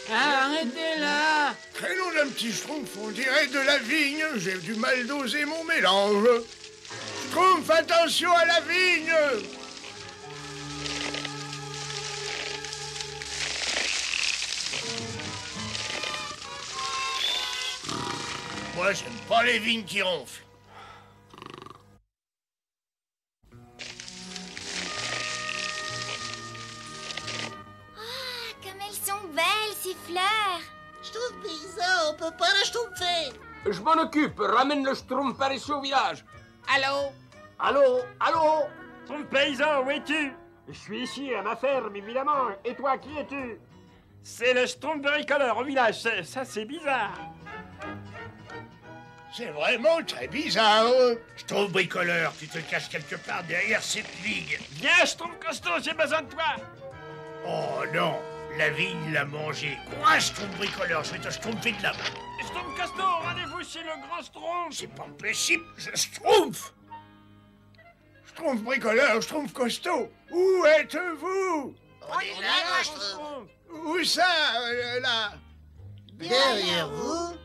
Speaker 5: Arrêtez là.
Speaker 2: Crénom d'un petit Schtroumpf, on dirait de la vigne. J'ai du mal doser mon mélange. Schtroumpf, attention à la vigne. Moi, j'aime pas les vignes qui ronflent.
Speaker 3: Comme elles sont belles, ces fleurs.
Speaker 8: Schtroumpf paysan, on peut pas la Schtroumpfer.
Speaker 15: Je m'en occupe. Ramène le Schtroumpf par ici au village.
Speaker 5: Allô?
Speaker 15: Allô? Allô?
Speaker 13: Schtroumpf paysan, où es-tu? Je suis ici, à ma ferme, évidemment. Et toi, qui es-tu? C'est le Schtroumpf bricoleur au village. Ça, c'est bizarre.
Speaker 2: C'est vraiment très bizarre.
Speaker 12: Schtroumpf bricoleur, tu te caches quelque part derrière cette vigne.
Speaker 13: Viens, Schtroumpf costaud, j'ai besoin de toi.
Speaker 12: Oh non, la vigne l'a mangé. Courage, Schtroumpf bricoleur, je vais te schtroumpfer de la main.
Speaker 13: Schtroumpf costaud, rendez-vous chez le grand Schtroumpf.
Speaker 12: C'est pas possible, je schtroumpf.
Speaker 2: Schtroumpf bricoleur, Schtroumpf costaud, où êtes-vous?
Speaker 8: On est là, Schtroumpf.
Speaker 2: Où ça, là?
Speaker 8: Derrière vous.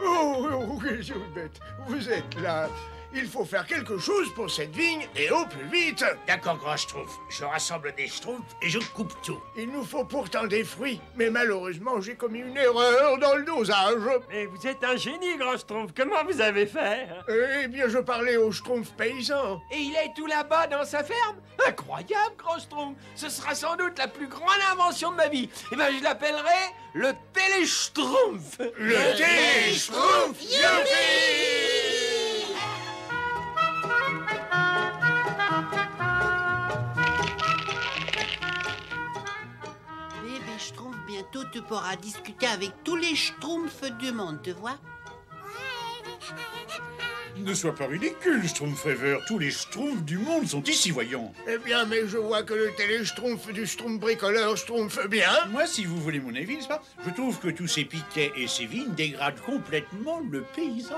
Speaker 2: Oh, quelle bête. Vous êtes là. Il faut faire quelque chose pour cette vigne et au plus vite.
Speaker 12: D'accord, grand Schtroumpf. Je rassemble des Schtroumpfs et je coupe tout.
Speaker 2: Il nous faut pourtant des fruits, mais malheureusement, j'ai commis une erreur dans le dosage.
Speaker 13: Mais vous êtes un génie, grand Schtroumpf. Comment vous avez fait?
Speaker 2: Eh bien, je parlais au Schtroumpf paysan.
Speaker 11: Et il est tout là-bas dans sa ferme? Incroyable, grand Schtroumpf. Ce sera sans doute la plus grande invention de ma vie. Eh bien, je l'appellerai le Télé-Schtroumpf.
Speaker 2: Le Télé-Schtroumpf, youpi!
Speaker 10: Bébé Schtroumpf, bientôt tu pourras discuter avec tous les Schtroumpfs du monde, tu vois?
Speaker 12: Ne sois pas ridicule, Schtroumpf rêveur. Tous les Schtroumpfs du monde sont ici, voyons.
Speaker 2: Eh bien, mais je vois que le Télé-Schtroumpf du Schtroumpf bricoleur schtroumpf bien.
Speaker 12: Moi, si vous voulez mon avis, n'est-ce pas? Je trouve que tous ces piquets et ces vignes dégradent complètement le paysage.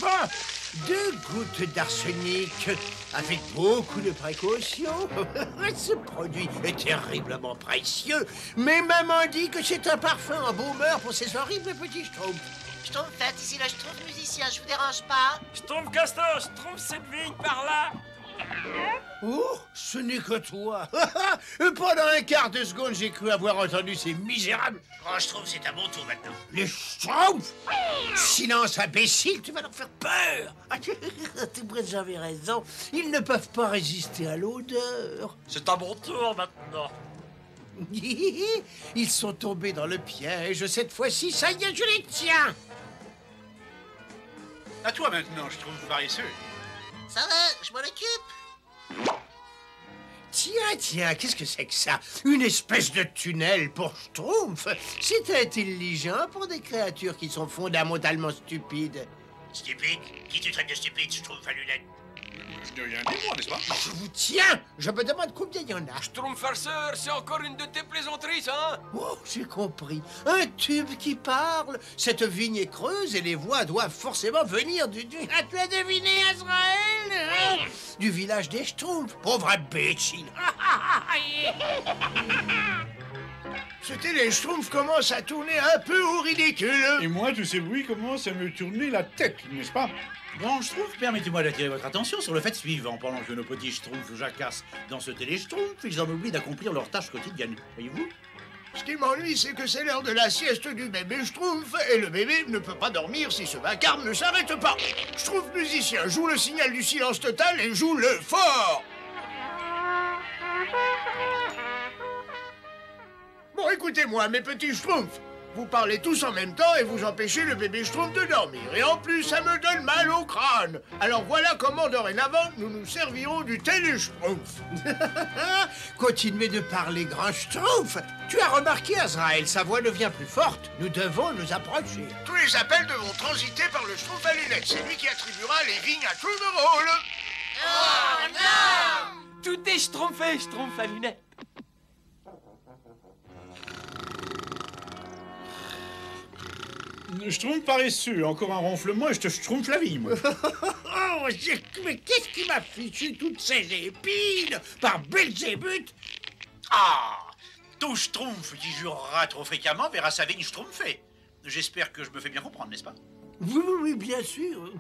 Speaker 1: Bah, 2 gouttes d'arsenic, avec beaucoup de précautions. Ce produit est terriblement précieux, mais maman dit que c'est un parfum en baume pour ces horribles petits schtroumpfs.
Speaker 8: Schtroumpf, ici le Schtroumpf musicien, je vous dérange pas?
Speaker 13: Schtroumpf costaud, je trouve cette vigne par là.
Speaker 1: Oh, ce n'est que toi. Pendant un quart de seconde, j'ai cru avoir entendu ces misérables.
Speaker 12: Grand Schtroumpf, c'est à mon tour maintenant.
Speaker 1: Les schtroumpfs. Silence, imbécile, tu vas leur faire peur. Tu avais raison. Ils ne peuvent pas résister à l'odeur.
Speaker 13: C'est à mon tour maintenant.
Speaker 1: Ils sont tombés dans le piège. Cette fois-ci, ça y est, je les tiens.
Speaker 12: À toi maintenant, Schtroumpf paresseux.
Speaker 8: Ça va, je m'en occupe.
Speaker 1: Tiens, qu'est-ce que c'est que ça? Une espèce de tunnel pour Schtroumpf? C'est intelligent pour des créatures qui sont fondamentalement stupides.
Speaker 12: Stupide? Qui tu traites de stupide, Schtroumpf à lunettes? Je n'ai rien dit, moi, n'est-ce pas?
Speaker 1: Je vous tiens! Je me demande combien il y en a.
Speaker 15: Schtroumpf farceur, c'est encore une de tes plaisanteries, ça, hein?
Speaker 1: Oh, j'ai compris. Un tube qui parle. Cette vigne est creuse et les voix doivent forcément venir du... Ah, tu as deviné, Azraël, hein? Du village des Schtroumpfs. Pauvre imbécile.
Speaker 2: C'était les Schtroumpfs commencent à tourner un peu au ridicule.
Speaker 12: Et moi, tous ces bruits commencent à me tourner la tête, n'est-ce pas? Grand Schtroumpf, permettez-moi d'attirer votre attention sur le fait suivant. Pendant que nos petits Schtroumpfs jacassent dans ce Télé-Schtroumpf, ils en oublient d'accomplir leurs tâches quotidiennes. Voyez-vous?
Speaker 2: Ce qui m'ennuie, c'est que c'est l'heure de la sieste du bébé Schtroumpf et le bébé ne peut pas dormir si ce vacarme ne s'arrête pas. Schtroumpf musicien joue le signal du silence total et joue-le fort. Bon, écoutez-moi, mes petits Schtroumpfs. Vous parlez tous en même temps et vous empêchez le bébé Schtroumpf de dormir. Et en plus, ça me donne mal au crâne. Alors voilà comment, dorénavant, nous nous servirons du télé-Schtroumpf.
Speaker 1: Continuez de parler, grand Schtroumpf. Tu as remarqué, Azraël, sa voix devient plus forte. Nous devons nous approcher.
Speaker 2: Tous les appels devront transiter par le Schtroumpf à lunettes. C'est lui qui attribuera les vignes à tout le rôle.
Speaker 3: Oh non!
Speaker 6: Tout est schtroumpfé, Schtroumpf à lunettes.
Speaker 12: Schtroumpf paresseux, encore un ronflement et je te schtroumpf la vie, moi.
Speaker 1: Oh, mais qu'est-ce qui m'a fichu toutes ces épines par Belzébuth?
Speaker 12: Ah! Tout Schtroumpf qui jurera trop fréquemment verra sa vigne schtroumpfée. J'espère que je me fais bien comprendre, n'est-ce pas?
Speaker 1: Oui, oui, bien sûr.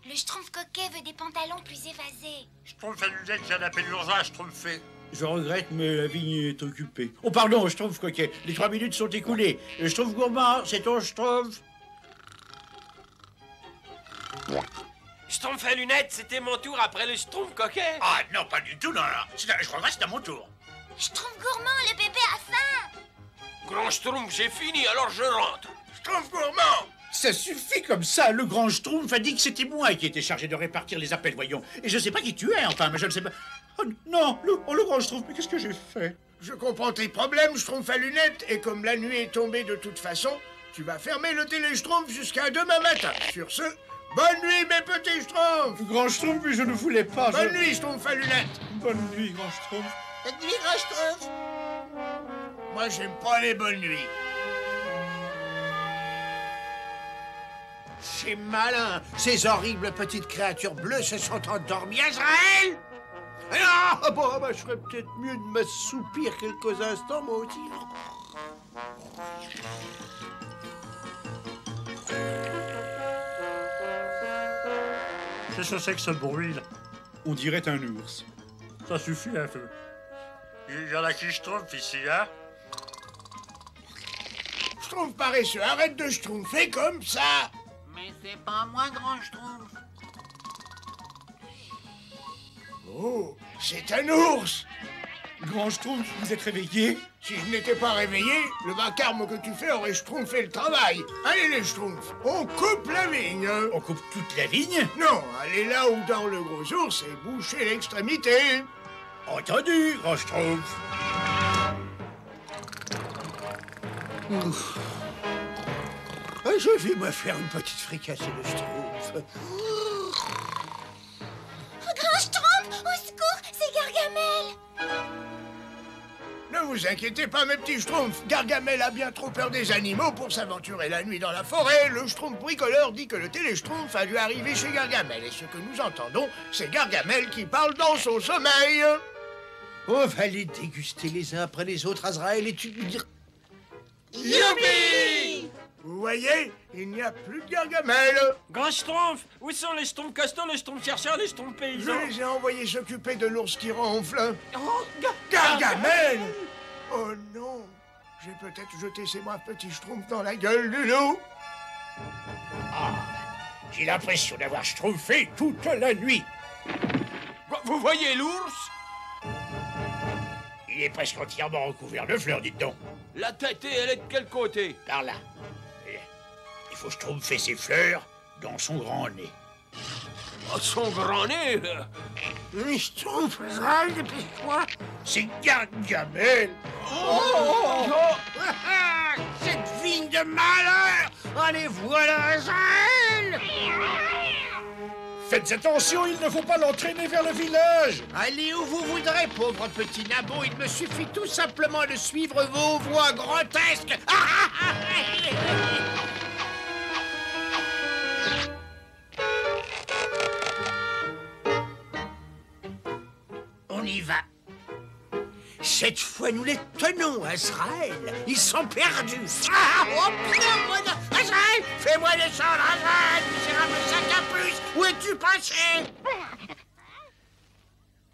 Speaker 3: Le Schtroumpf coquet veut des pantalons plus évasés.
Speaker 12: Schtroumpf à lunettes, j'ai un appel urgent schtroumpfé.
Speaker 7: Je regrette, mais la vigne est occupée. Oh, pardon, Schtroumpf coquet. Les 3 minutes sont écoulées. Le Schtroumpf gourmand, c'est ton Schtroumpf.
Speaker 6: Schtroumpf à lunettes, c'était mon tour après le Schtroumpf coquet.
Speaker 12: Ah non, pas du tout, non, non. Je crois que c'est à mon tour.
Speaker 3: Schtroumpf gourmand, le bébé a faim.
Speaker 15: Grand Schtroumpf, j'ai fini, alors je rentre.
Speaker 12: Schtroumpf gourmand! Ça suffit comme ça. Le grand Schtroumpf a dit que c'était moi qui étais chargé de répartir les appels, voyons. Et je sais pas qui tu es, enfin, mais je ne sais pas... Oh non, le grand Schtroumpf, mais qu'est-ce que j'ai fait?
Speaker 2: Je comprends tes problèmes, Schtroumpf à lunettes, et comme la nuit est tombée de toute façon, tu vas fermer le télé-Schtroumpf jusqu'à demain matin. Sur ce, bonne nuit, mes petits Schtroumpfs!
Speaker 12: Grand Schtroumpf, mais je ne voulais pas...
Speaker 2: Bonne nuit, Schtroumpf à lunettes!
Speaker 12: Bonne nuit, grand Schtroumpf.
Speaker 2: Bonne nuit, grand Schtroumpf! Moi, j'aime pas les bonnes nuits.
Speaker 1: C'est malin. Ces horribles petites créatures bleues se sont endormies, Azraël. Ah, bon, bah, je ferais peut-être mieux de m'assoupir quelques instants, moi aussi.
Speaker 12: Qu'est-ce que c'est que ce bruit, là? On dirait un ours. Ça suffit un peu. Il y en a qui Schtroumpf ici, hein?
Speaker 2: Schtroumpf paresseux, arrête de schtroumpfer comme ça!
Speaker 10: Mais c'est pas moi, grand Schtroumpf.
Speaker 2: Oh, c'est un ours!
Speaker 12: Grand Schtroumpf, vous êtes réveillé?
Speaker 2: Si je n'étais pas réveillé, le vacarme que tu fais aurait schtroumpfé le travail. Allez les schtroumpfs, on coupe la vigne.
Speaker 12: On coupe toute la vigne?
Speaker 2: Non, allez là où dort le gros ours et bouchez l'extrémité.
Speaker 12: Entendu, grand Schtroumpf.
Speaker 1: Je vais me faire une petite fricassée de Schtroumpf.
Speaker 3: Grand Schtroumpf, au secours, c'est Gargamel.
Speaker 2: Ne vous inquiétez pas, mes petits Schtroumpfs. Gargamel a bien trop peur des animaux pour s'aventurer la nuit dans la forêt. Le Schtroumpf bricoleur dit que le télé-Schtroumpf a dû arriver chez Gargamel. Et ce que nous entendons, c'est Gargamel qui parle dans son sommeil.
Speaker 1: On va les déguster les uns après les autres, Azraël, et tu me dire...
Speaker 2: Youpi! Vous voyez, il n'y a plus de Gargamel.
Speaker 6: Grand Schtroumpf, où sont les Schtroumpfs costauds, les Schtroumpfs chercheurs, les Schtroumpfs paysans?
Speaker 2: Je les ai envoyés s'occuper de l'ours qui ronfle.
Speaker 6: Oh,
Speaker 2: Gargamel! Oh non, j'ai peut-être jeté ces braves petits Schtroumpfs dans la gueule du loup.
Speaker 12: Ah, j'ai l'impression d'avoir schtroumpfé toute la nuit.
Speaker 15: Vous voyez l'ours?
Speaker 12: Il est presque entièrement recouvert de fleurs, dites donc.
Speaker 15: La tête, elle est de quel côté?
Speaker 12: Par là. Il faut schtroumpfer ses fleurs dans son grand nez.
Speaker 15: Oh, son grand nez?
Speaker 1: Mais Schtroumpf, Azraël, dépêche-toi.
Speaker 12: C'est Gargamel.
Speaker 1: Cette vigne de malheur! Allez, voilà, Azraël!
Speaker 12: Faites attention, il ne faut pas l'entraîner vers le village.
Speaker 1: Allez où vous voudrez, pauvre petit nabot. Il me suffit tout simplement de suivre vos voix grotesques. On y va. Cette fois, nous les tenons, Azraël. Ils sont perdus. Oh, putain, Azraël, fais-moi descendre, Azraël, misérable sac à puce. Où es-tu passé?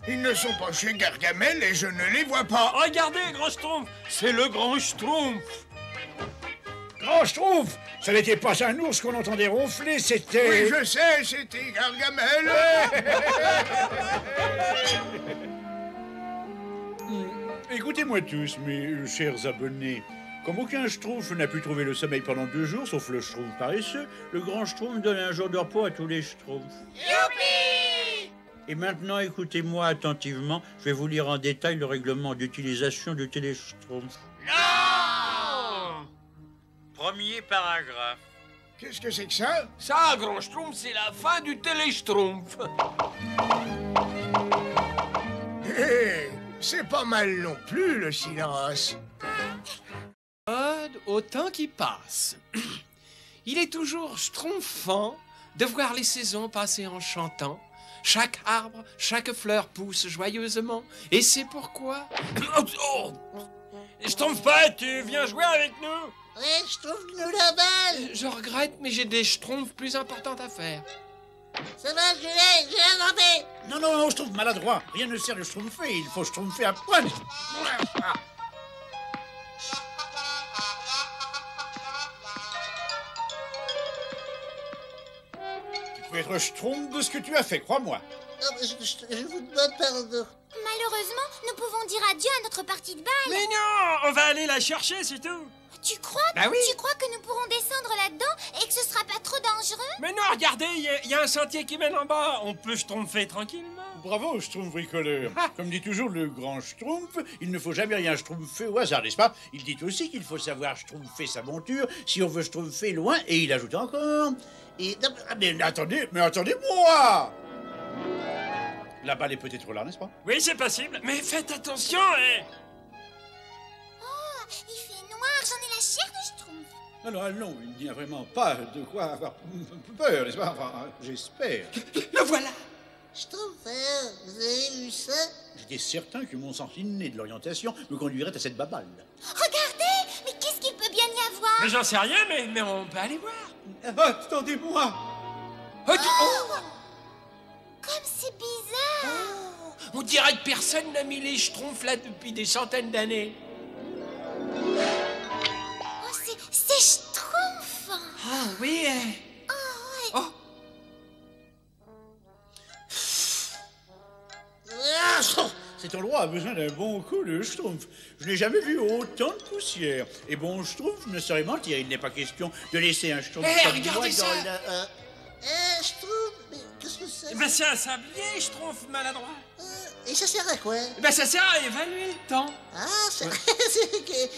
Speaker 2: Ils ne sont pas chez Gargamel et je ne les vois pas.
Speaker 6: Regardez, Grand Schtroumpf, c'est le Grand Schtroumpf.
Speaker 12: Grand Schtroumpf, ce n'était pas un ours qu'on entendait ronfler, c'était...
Speaker 2: Oui, je sais, c'était Gargamel.
Speaker 12: Écoutez-moi tous, mes chers abonnés. Comme aucun schtroumpf n'a pu trouver le sommeil pendant 2 jours, sauf le schtroumpf paresseux, le grand schtroumpf donne un jour de repos à tous les schtroumpfs.
Speaker 3: Youpi!
Speaker 12: Et maintenant, écoutez-moi attentivement. Je vais vous lire en détail le règlement d'utilisation du télé-schtroumpf.
Speaker 9: Non!
Speaker 12: Premier paragraphe.
Speaker 2: Qu'est-ce que c'est que ça?
Speaker 15: Ça, grand schtroumpf, c'est la fin du télé-schtroumpf.
Speaker 2: Hé, c'est pas mal non plus, le silence.
Speaker 6: Au temps qui passe. Il est toujours schtroumpfant de voir les saisons passer en chantant. Chaque arbre, chaque fleur pousse joyeusement. Et c'est pourquoi...
Speaker 15: Oh, Schtroumpfette, tu viens jouer avec nous?
Speaker 8: Ouais, Schtroumpf-nous la balle.
Speaker 6: Je regrette, mais j'ai des schtroumpfs plus importantes à faire.
Speaker 8: Ça va, je l'ai attrapé.
Speaker 7: Non, non, non, je trouve maladroit. Rien ne sert de schtroumpfer, il faut schtroumpfer à poil. Tu peux être schtroumpf de ce que tu as fait, crois-moi.
Speaker 8: Non, mais je vous demande pardon.
Speaker 3: Malheureusement, nous pouvons dire adieu à notre partie de balle.
Speaker 13: Mais non, on va aller la chercher, c'est tout.
Speaker 3: Tu crois?
Speaker 13: Bah oui.
Speaker 3: Tu crois que nous pourrons descendre là-dedans et que ce sera pas trop dangereux?
Speaker 13: Mais non, regardez, il y a un sentier qui mène en bas. On peut schtroumpfer tranquillement.
Speaker 12: Bravo, schtroumpf bricoleur. Comme dit toujours le grand schtroumpf, il ne faut jamais rien schtroumpfer au hasard, n'est-ce pas? Il dit aussi qu'il faut savoir schtroumpfer sa monture si on veut schtroumpfer loin, et il ajoute encore... Et... Mais attendez-moi! La balle est peut-être là, n'est-ce pas?
Speaker 13: Oui, c'est possible, mais faites attention, hein.
Speaker 3: Oh, il fait noir, j'en ai la chair de schtroumpf.
Speaker 12: Alors, non, il n'y a vraiment pas de quoi avoir peur, n'est-ce pas? Enfin, j'espère.
Speaker 6: Le voilà!
Speaker 8: Schtroumpfeur, vous avez vu ça?
Speaker 12: J'étais certain que mon sens inné de l'orientation me conduirait à cette baballe.
Speaker 3: Regardez, mais qu'est-ce qu'il peut bien y avoir?
Speaker 13: Mais j'en sais rien, mais on peut aller voir.
Speaker 12: Attendez-moi!
Speaker 3: Oh, comme c'est bizarre.
Speaker 6: On dirait que personne n'a mis les schtroumpfs là depuis des centaines d'années.
Speaker 3: Oh, c'est schtroumpf.
Speaker 6: Ah oui.
Speaker 3: Oh, ouais.
Speaker 6: Oh.
Speaker 12: Cet endroit a besoin d'un bon coup de schtroumpf. Je n'ai jamais vu autant de poussière. Et bon schtroumpf ne saurait mentir. Il n'est pas question de laisser un schtroumpf comme moi
Speaker 6: regardez ça.
Speaker 12: dans la...
Speaker 8: Schtroumpf, mais qu'est-ce que c'est?
Speaker 13: Eh ben, c'est un sablier, schtroumpf maladroit.
Speaker 8: Et ça sert à quoi?
Speaker 13: Eh ben, ça sert à évaluer le temps.
Speaker 8: Ah, c'est vrai.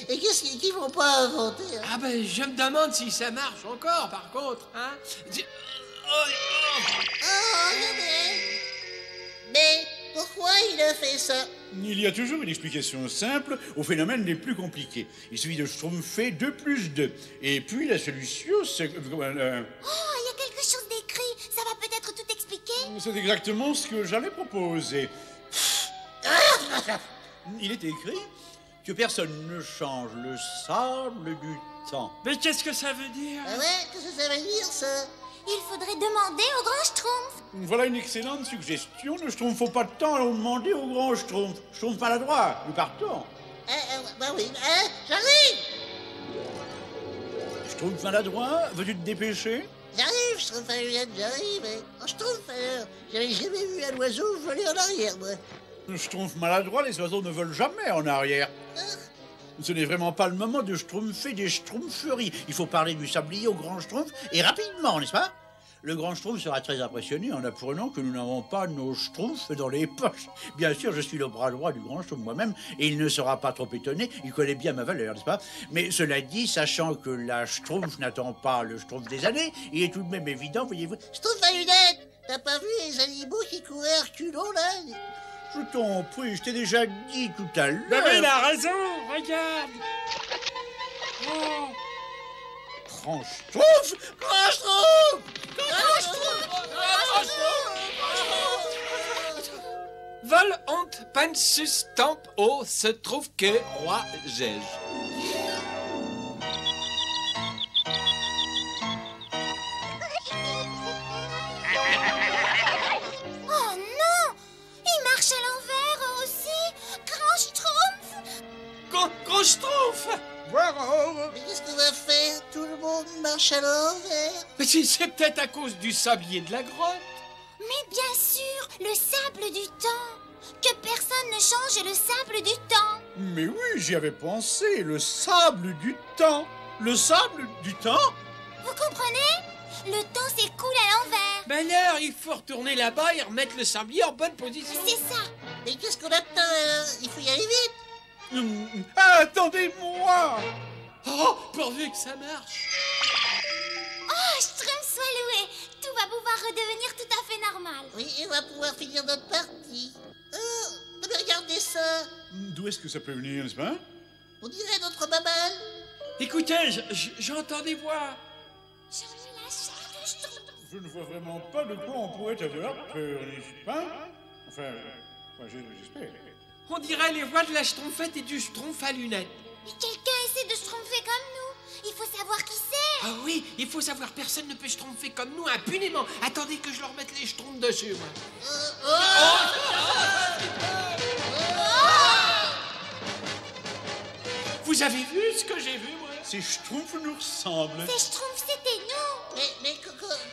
Speaker 8: Et qu'est-ce qu'ils vont pas inventer, hein?
Speaker 6: Ah ben, je me demande si ça marche encore, par contre, hein.
Speaker 8: Regardez. Mais pourquoi il a fait ça?
Speaker 12: Il y a toujours une explication simple aux phénomènes les plus compliqués. Il suffit de schtroumpfer 2 plus 2. Et puis la solution, c'est...
Speaker 3: Oh, il y a quelque chose d'écrit. Ça va peut-être tout expliquer.
Speaker 12: C'est exactement ce que j'allais proposer. Il est écrit que personne ne change le sable du temps.
Speaker 13: Mais qu'est-ce que ça veut dire?
Speaker 8: Ah ouais, qu'est-ce que ça veut dire, ça?
Speaker 3: Il faudrait demander au grand schtroumpf.
Speaker 12: Voilà une excellente suggestion. Ne schtroumpfons pas de temps à demander au grand schtroumpf. Schtroumpf maladroit, nous partons.
Speaker 8: Bah oui, j'arrive.
Speaker 12: Schtroumpf maladroit, veux-tu te dépêcher?
Speaker 8: J'arrive, Schtroumpf à lunettes, j'arrive. Oh, Schtroumpf, alors, j'avais jamais vu un oiseau voler en arrière, moi.
Speaker 12: Schtroumpf maladroit, les oiseaux ne volent jamais en arrière. Ce n'est vraiment pas le moment de schtroumpfer des schtroumpferries. Il faut parler du sablier au grand schtroumpf, et rapidement, n'est-ce pas? Le grand schtroumpf sera très impressionné en apprenant que nous n'avons pas nos schtroumpfs dans les poches. Bien sûr, je suis le bras droit du grand schtroumpf moi-même, et il ne sera pas trop étonné, il connaît bien ma valeur, n'est-ce pas? Mais cela dit, sachant que la schtroumpf n'attend pas le schtroumpf des années, il est tout de même évident, voyez-vous...
Speaker 8: Schtroumpf à lunettes, t'as pas vu les animaux qui couraient à reculons, là?
Speaker 12: Je t'en prie, je t'ai déjà dit tout à l'heure...
Speaker 13: Mais il a raison, regarde. Oh.
Speaker 12: Grand schtroumpf!
Speaker 8: Grand schtroumpf!
Speaker 6: Vol honte pensus temp o se trouve que roi Gège.
Speaker 3: Oh non! Il marche à l'envers aussi! Grand schtroumpf!
Speaker 6: Grand schtroumpf!
Speaker 8: Mais qu'est-ce qu'on va faire? Tout le monde marche à l'envers.
Speaker 6: Mais c'est peut-être à cause du sablier de la grotte.
Speaker 3: Mais bien sûr, le sable du temps! Que personne ne change le sable du temps!
Speaker 7: Mais oui, j'y avais pensé. Le sable du temps. Le sable du temps?
Speaker 3: Vous comprenez? Le temps s'écoule à l'envers.
Speaker 15: Ben alors, il faut retourner là-bas et remettre le sablier en bonne position.
Speaker 3: C'est ça.
Speaker 8: Mais qu'est-ce qu'on attend? Il faut y aller vite.
Speaker 7: Attendez-moi!
Speaker 15: Oh, pourvu que ça marche.
Speaker 3: Oh, Schtroumpf soit loué. Tout va pouvoir redevenir tout à fait normal.
Speaker 8: Oui, et on va pouvoir finir notre partie. Oh, mais regardez ça.
Speaker 7: D'où est-ce que ça peut venir, n'est-ce pas?
Speaker 8: On dirait notre maman.
Speaker 15: Écoutez, j'entends des voix.
Speaker 7: Je ne vois vraiment pas de quoi on pourrait avoir peur, n'est-ce pas? Enfin, j'espère.
Speaker 15: On dirait les voix de la Schtroumpfette et du Schtroumpf à lunettes.
Speaker 3: Mais quelqu'un essaie de schtroumpfer comme nous. Il faut savoir qui c'est.
Speaker 15: Ah oui, il faut savoir, personne ne peut schtroumpfer comme nous impunément. Attendez que je leur mette les schtroumpfs dessus, moi. Vous avez vu ce que j'ai vu, moi?
Speaker 7: Ces schtroumpfs nous ressemblent.
Speaker 3: Ces schtroumpfs, c'était nous.
Speaker 8: Mais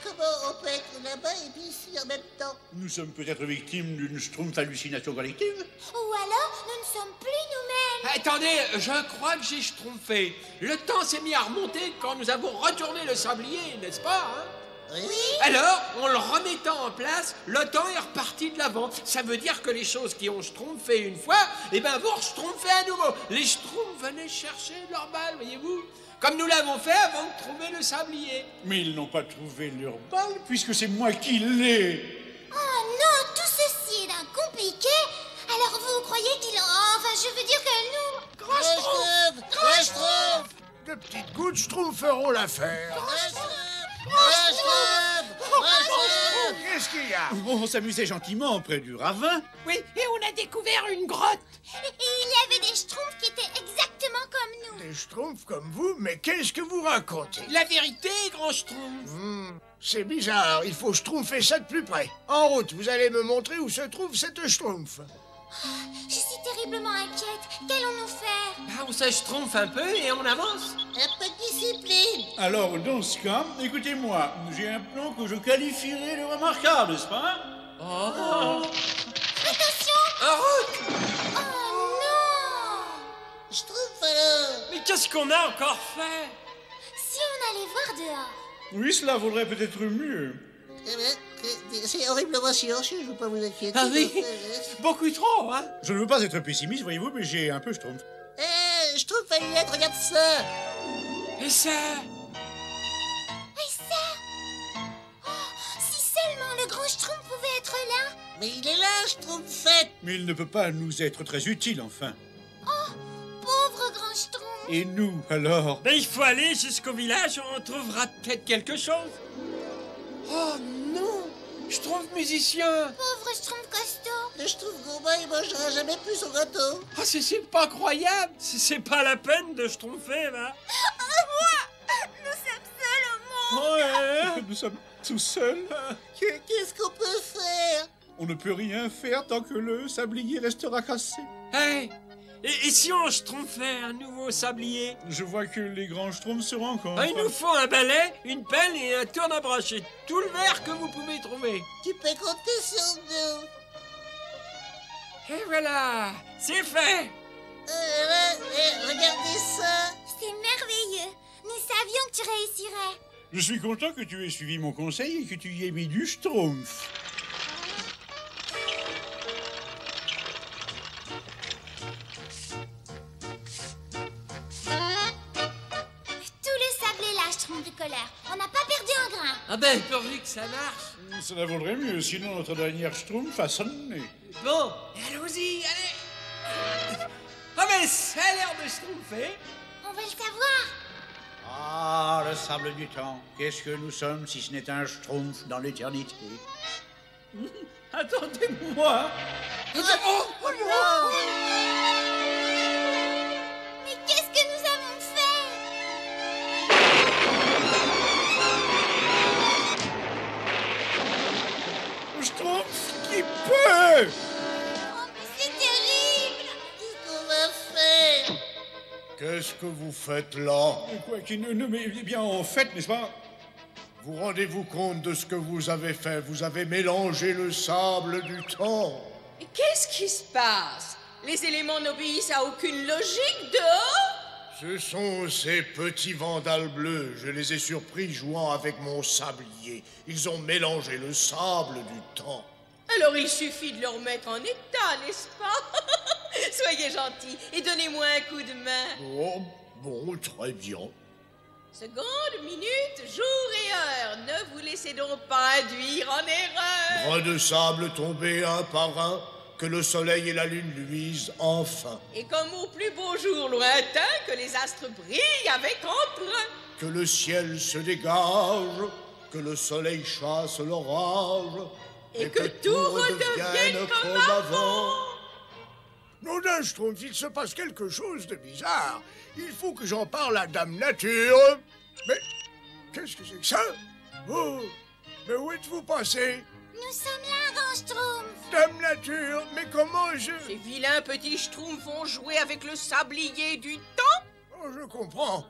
Speaker 8: comment on peut être là-bas et puis ici en même temps?
Speaker 7: Nous sommes peut-être victimes d'une schtroumpf hallucination collective.
Speaker 3: Ou alors, nous ne sommes plus nous-mêmes.
Speaker 15: Attendez, je crois que j'ai schtroumpfé. Le temps s'est mis à remonter quand nous avons retourné le sablier, n'est-ce pas, hein?
Speaker 8: Oui.
Speaker 15: Alors, en le remettant en place, le temps est reparti de l'avant. Ça veut dire que les choses qui ont schtroumpfé une fois, eh ben, vont schtroumpfer à nouveau. Les schtroumpfs venaient chercher leur balle, voyez-vous? Comme nous l'avons fait avant de trouver le sablier.
Speaker 7: Mais ils n'ont pas trouvé leur balle, puisque c'est moi qui l'ai.
Speaker 3: Oh non, tout ceci est d'un compliqué. Alors vous croyez qu'il... Enfin, je veux dire que nous...
Speaker 8: Grand Schtroumpf! Grand Schtroumpf!
Speaker 2: De petites gouttes schtroumpferont l'affaire. Qu'est-ce qu'il y a?
Speaker 7: On s'amusait gentiment près du ravin.
Speaker 11: Oui, et on a découvert une grotte.
Speaker 3: Et il y avait des schtroumpfs qui étaient exactement comme nous.
Speaker 2: Des schtroumpfs comme vous? Mais qu'est-ce que vous racontez?
Speaker 15: La vérité, grand Schtroumpf.
Speaker 2: C'est bizarre, il faut schtroumpfer ça de plus près. En route, vous allez me montrer où se trouve cette schtroumpf.
Speaker 3: Je suis terriblement inquiète. Qu'allons-nous faire?
Speaker 15: Ben, on se schtroumpfe un peu et on avance.
Speaker 8: Un peu de discipline.
Speaker 7: Alors, dans ce cas, écoutez-moi, j'ai un plan que je qualifierais de remarquable, n'est-ce pas?
Speaker 15: Oh.
Speaker 3: Attention!
Speaker 15: En route!
Speaker 3: Oh non!
Speaker 8: Schtroumpf alors.
Speaker 15: Mais qu'est-ce qu'on a encore fait?
Speaker 3: Si on allait voir dehors.
Speaker 7: Oui, cela vaudrait peut-être mieux.
Speaker 8: Eh ben, c'est horriblement silencieux, je ne veux pas vous inquiéter.
Speaker 15: Ah oui, beaucoup trop, hein?
Speaker 7: Je ne veux pas être pessimiste, voyez-vous, mais j'ai un peu schtroumpf.
Speaker 8: Schtroumpf à lunettes, regarde ça.
Speaker 15: Et ça?
Speaker 3: Et ça? Oh, si seulement le grand Schtroumpf pouvait être là.
Speaker 8: Mais il est là, Schtroumpfette.
Speaker 7: Mais il ne peut pas nous être très utile, enfin.
Speaker 3: Oh, pauvre grand Schtroumpf.
Speaker 7: Et nous, alors?
Speaker 15: Ben, il faut aller jusqu'au village, on trouvera peut-être quelque chose. Oh non! Schtroumpf musicien!
Speaker 3: Pauvre Schtroumpf costaud.
Speaker 8: Le Schtroumpf gourmand, il mangera jamais plus son gâteau.
Speaker 15: Oh, c'est pas croyable! C'est pas la peine de schtroumpfer, là!
Speaker 3: Moi! Nous sommes seuls au monde.
Speaker 7: Ouais, nous sommes tout seuls.
Speaker 8: Qu'est-ce qu'on peut faire?
Speaker 7: On ne peut rien faire tant que le sablier restera cassé.
Speaker 15: Hey! Et si on schtroumpfait un nouveau sablier?
Speaker 7: Je vois que les grands schtroumpfs se rencontrent.
Speaker 15: Il nous faut un balai, une pelle et un tourne à brocher. Tout le verre que vous pouvez trouver.
Speaker 8: Tu peux compter sur nous.
Speaker 15: Et voilà, c'est fait.
Speaker 8: Regardez ça.
Speaker 3: C'est merveilleux. Nous savions que tu réussirais.
Speaker 7: Je suis content que tu aies suivi mon conseil et que tu y aies mis du schtroumpf.
Speaker 3: On n'a pas perdu un grain.
Speaker 15: Ah ben, pourvu que ça marche.
Speaker 7: Cela vaudrait mieux, sinon notre dernière schtroumpf a sonné.
Speaker 15: Bon, allons-y, allez. Ah ben, ça a l'air de schtroumpfer.
Speaker 3: On va le savoir.
Speaker 7: Ah, le sable du temps. Qu'est-ce que nous sommes si ce n'est un schtroumpf dans l'éternité? Attendez-moi.
Speaker 15: Oh non.
Speaker 3: Mais qu'est-ce que nous avons fait?
Speaker 7: Schtroumpf qui peut!
Speaker 3: Oh, mais c'est terrible!
Speaker 8: Qu'est-ce qu'on va faire?
Speaker 2: Qu'est-ce que vous faites là?
Speaker 7: Quoi qui ne mais bien en fait, n'est-ce pas?
Speaker 2: Vous rendez-vous compte de ce que vous avez fait? Vous avez mélangé le sable du temps.
Speaker 5: Qu'est-ce qui se passe? Les éléments n'obéissent à aucune logique dehors.
Speaker 2: Ce sont ces petits vandales bleus. Je les ai surpris jouant avec mon sablier. Ils ont mélangé le sable du temps.
Speaker 5: Alors il suffit de le remettre en état, n'est-ce pas? Soyez gentil et donnez-moi un coup de main.
Speaker 2: Oh, bon, très bien.
Speaker 5: Seconde, minute, jour et heure. Ne vous laissez donc pas induire en erreur.
Speaker 2: Grains de sable tombés un par un, que le soleil et la lune luisent enfin.
Speaker 5: Et comme au plus beau jour lointain, que les astres brillent avec entrain.
Speaker 2: Que le ciel se dégage, que le soleil chasse l'orage.
Speaker 5: Et que tout redevienne comme avant.
Speaker 2: Nom d'un Schtroumpf, il se passe quelque chose de bizarre. Il faut que j'en parle à Dame Nature. Mais qu'est-ce que c'est que ça? Oh, mais où êtes-vous passé?
Speaker 3: Nous sommes là, grand Schtroumpf.
Speaker 2: Dame Nature, mais comment je...
Speaker 5: Ces vilains petits Schtroumpfs vont jouer avec le sablier du temps?
Speaker 2: Oh, je comprends.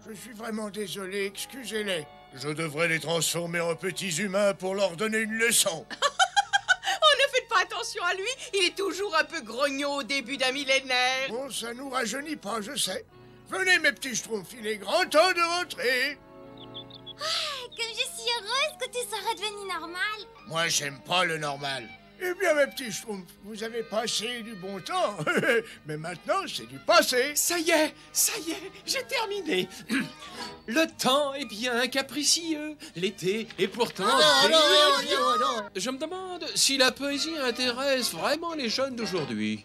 Speaker 2: Je suis vraiment désolé, excusez-les. Je devrais les transformer en petits humains pour leur donner une leçon.
Speaker 5: Oh, ne faites pas attention à lui. Il est toujours un peu grognon au début d'un millénaire.
Speaker 2: Bon, ça nous rajeunit pas, je sais. Venez, mes petits Schtroumpfs, il est grand temps de rentrer.
Speaker 3: Ah, comme je suis heureuse que tu sois redevenu normal.
Speaker 2: Moi, j'aime pas le normal. Eh bien, mes petits Schtroumpfs, vous avez passé du bon temps. Mais maintenant, c'est du passé.
Speaker 15: Ça y est, j'ai terminé. Le temps est bien capricieux. L'été est pourtant...
Speaker 8: non.
Speaker 15: Je me demande si la poésie intéresse vraiment les jeunes d'aujourd'hui.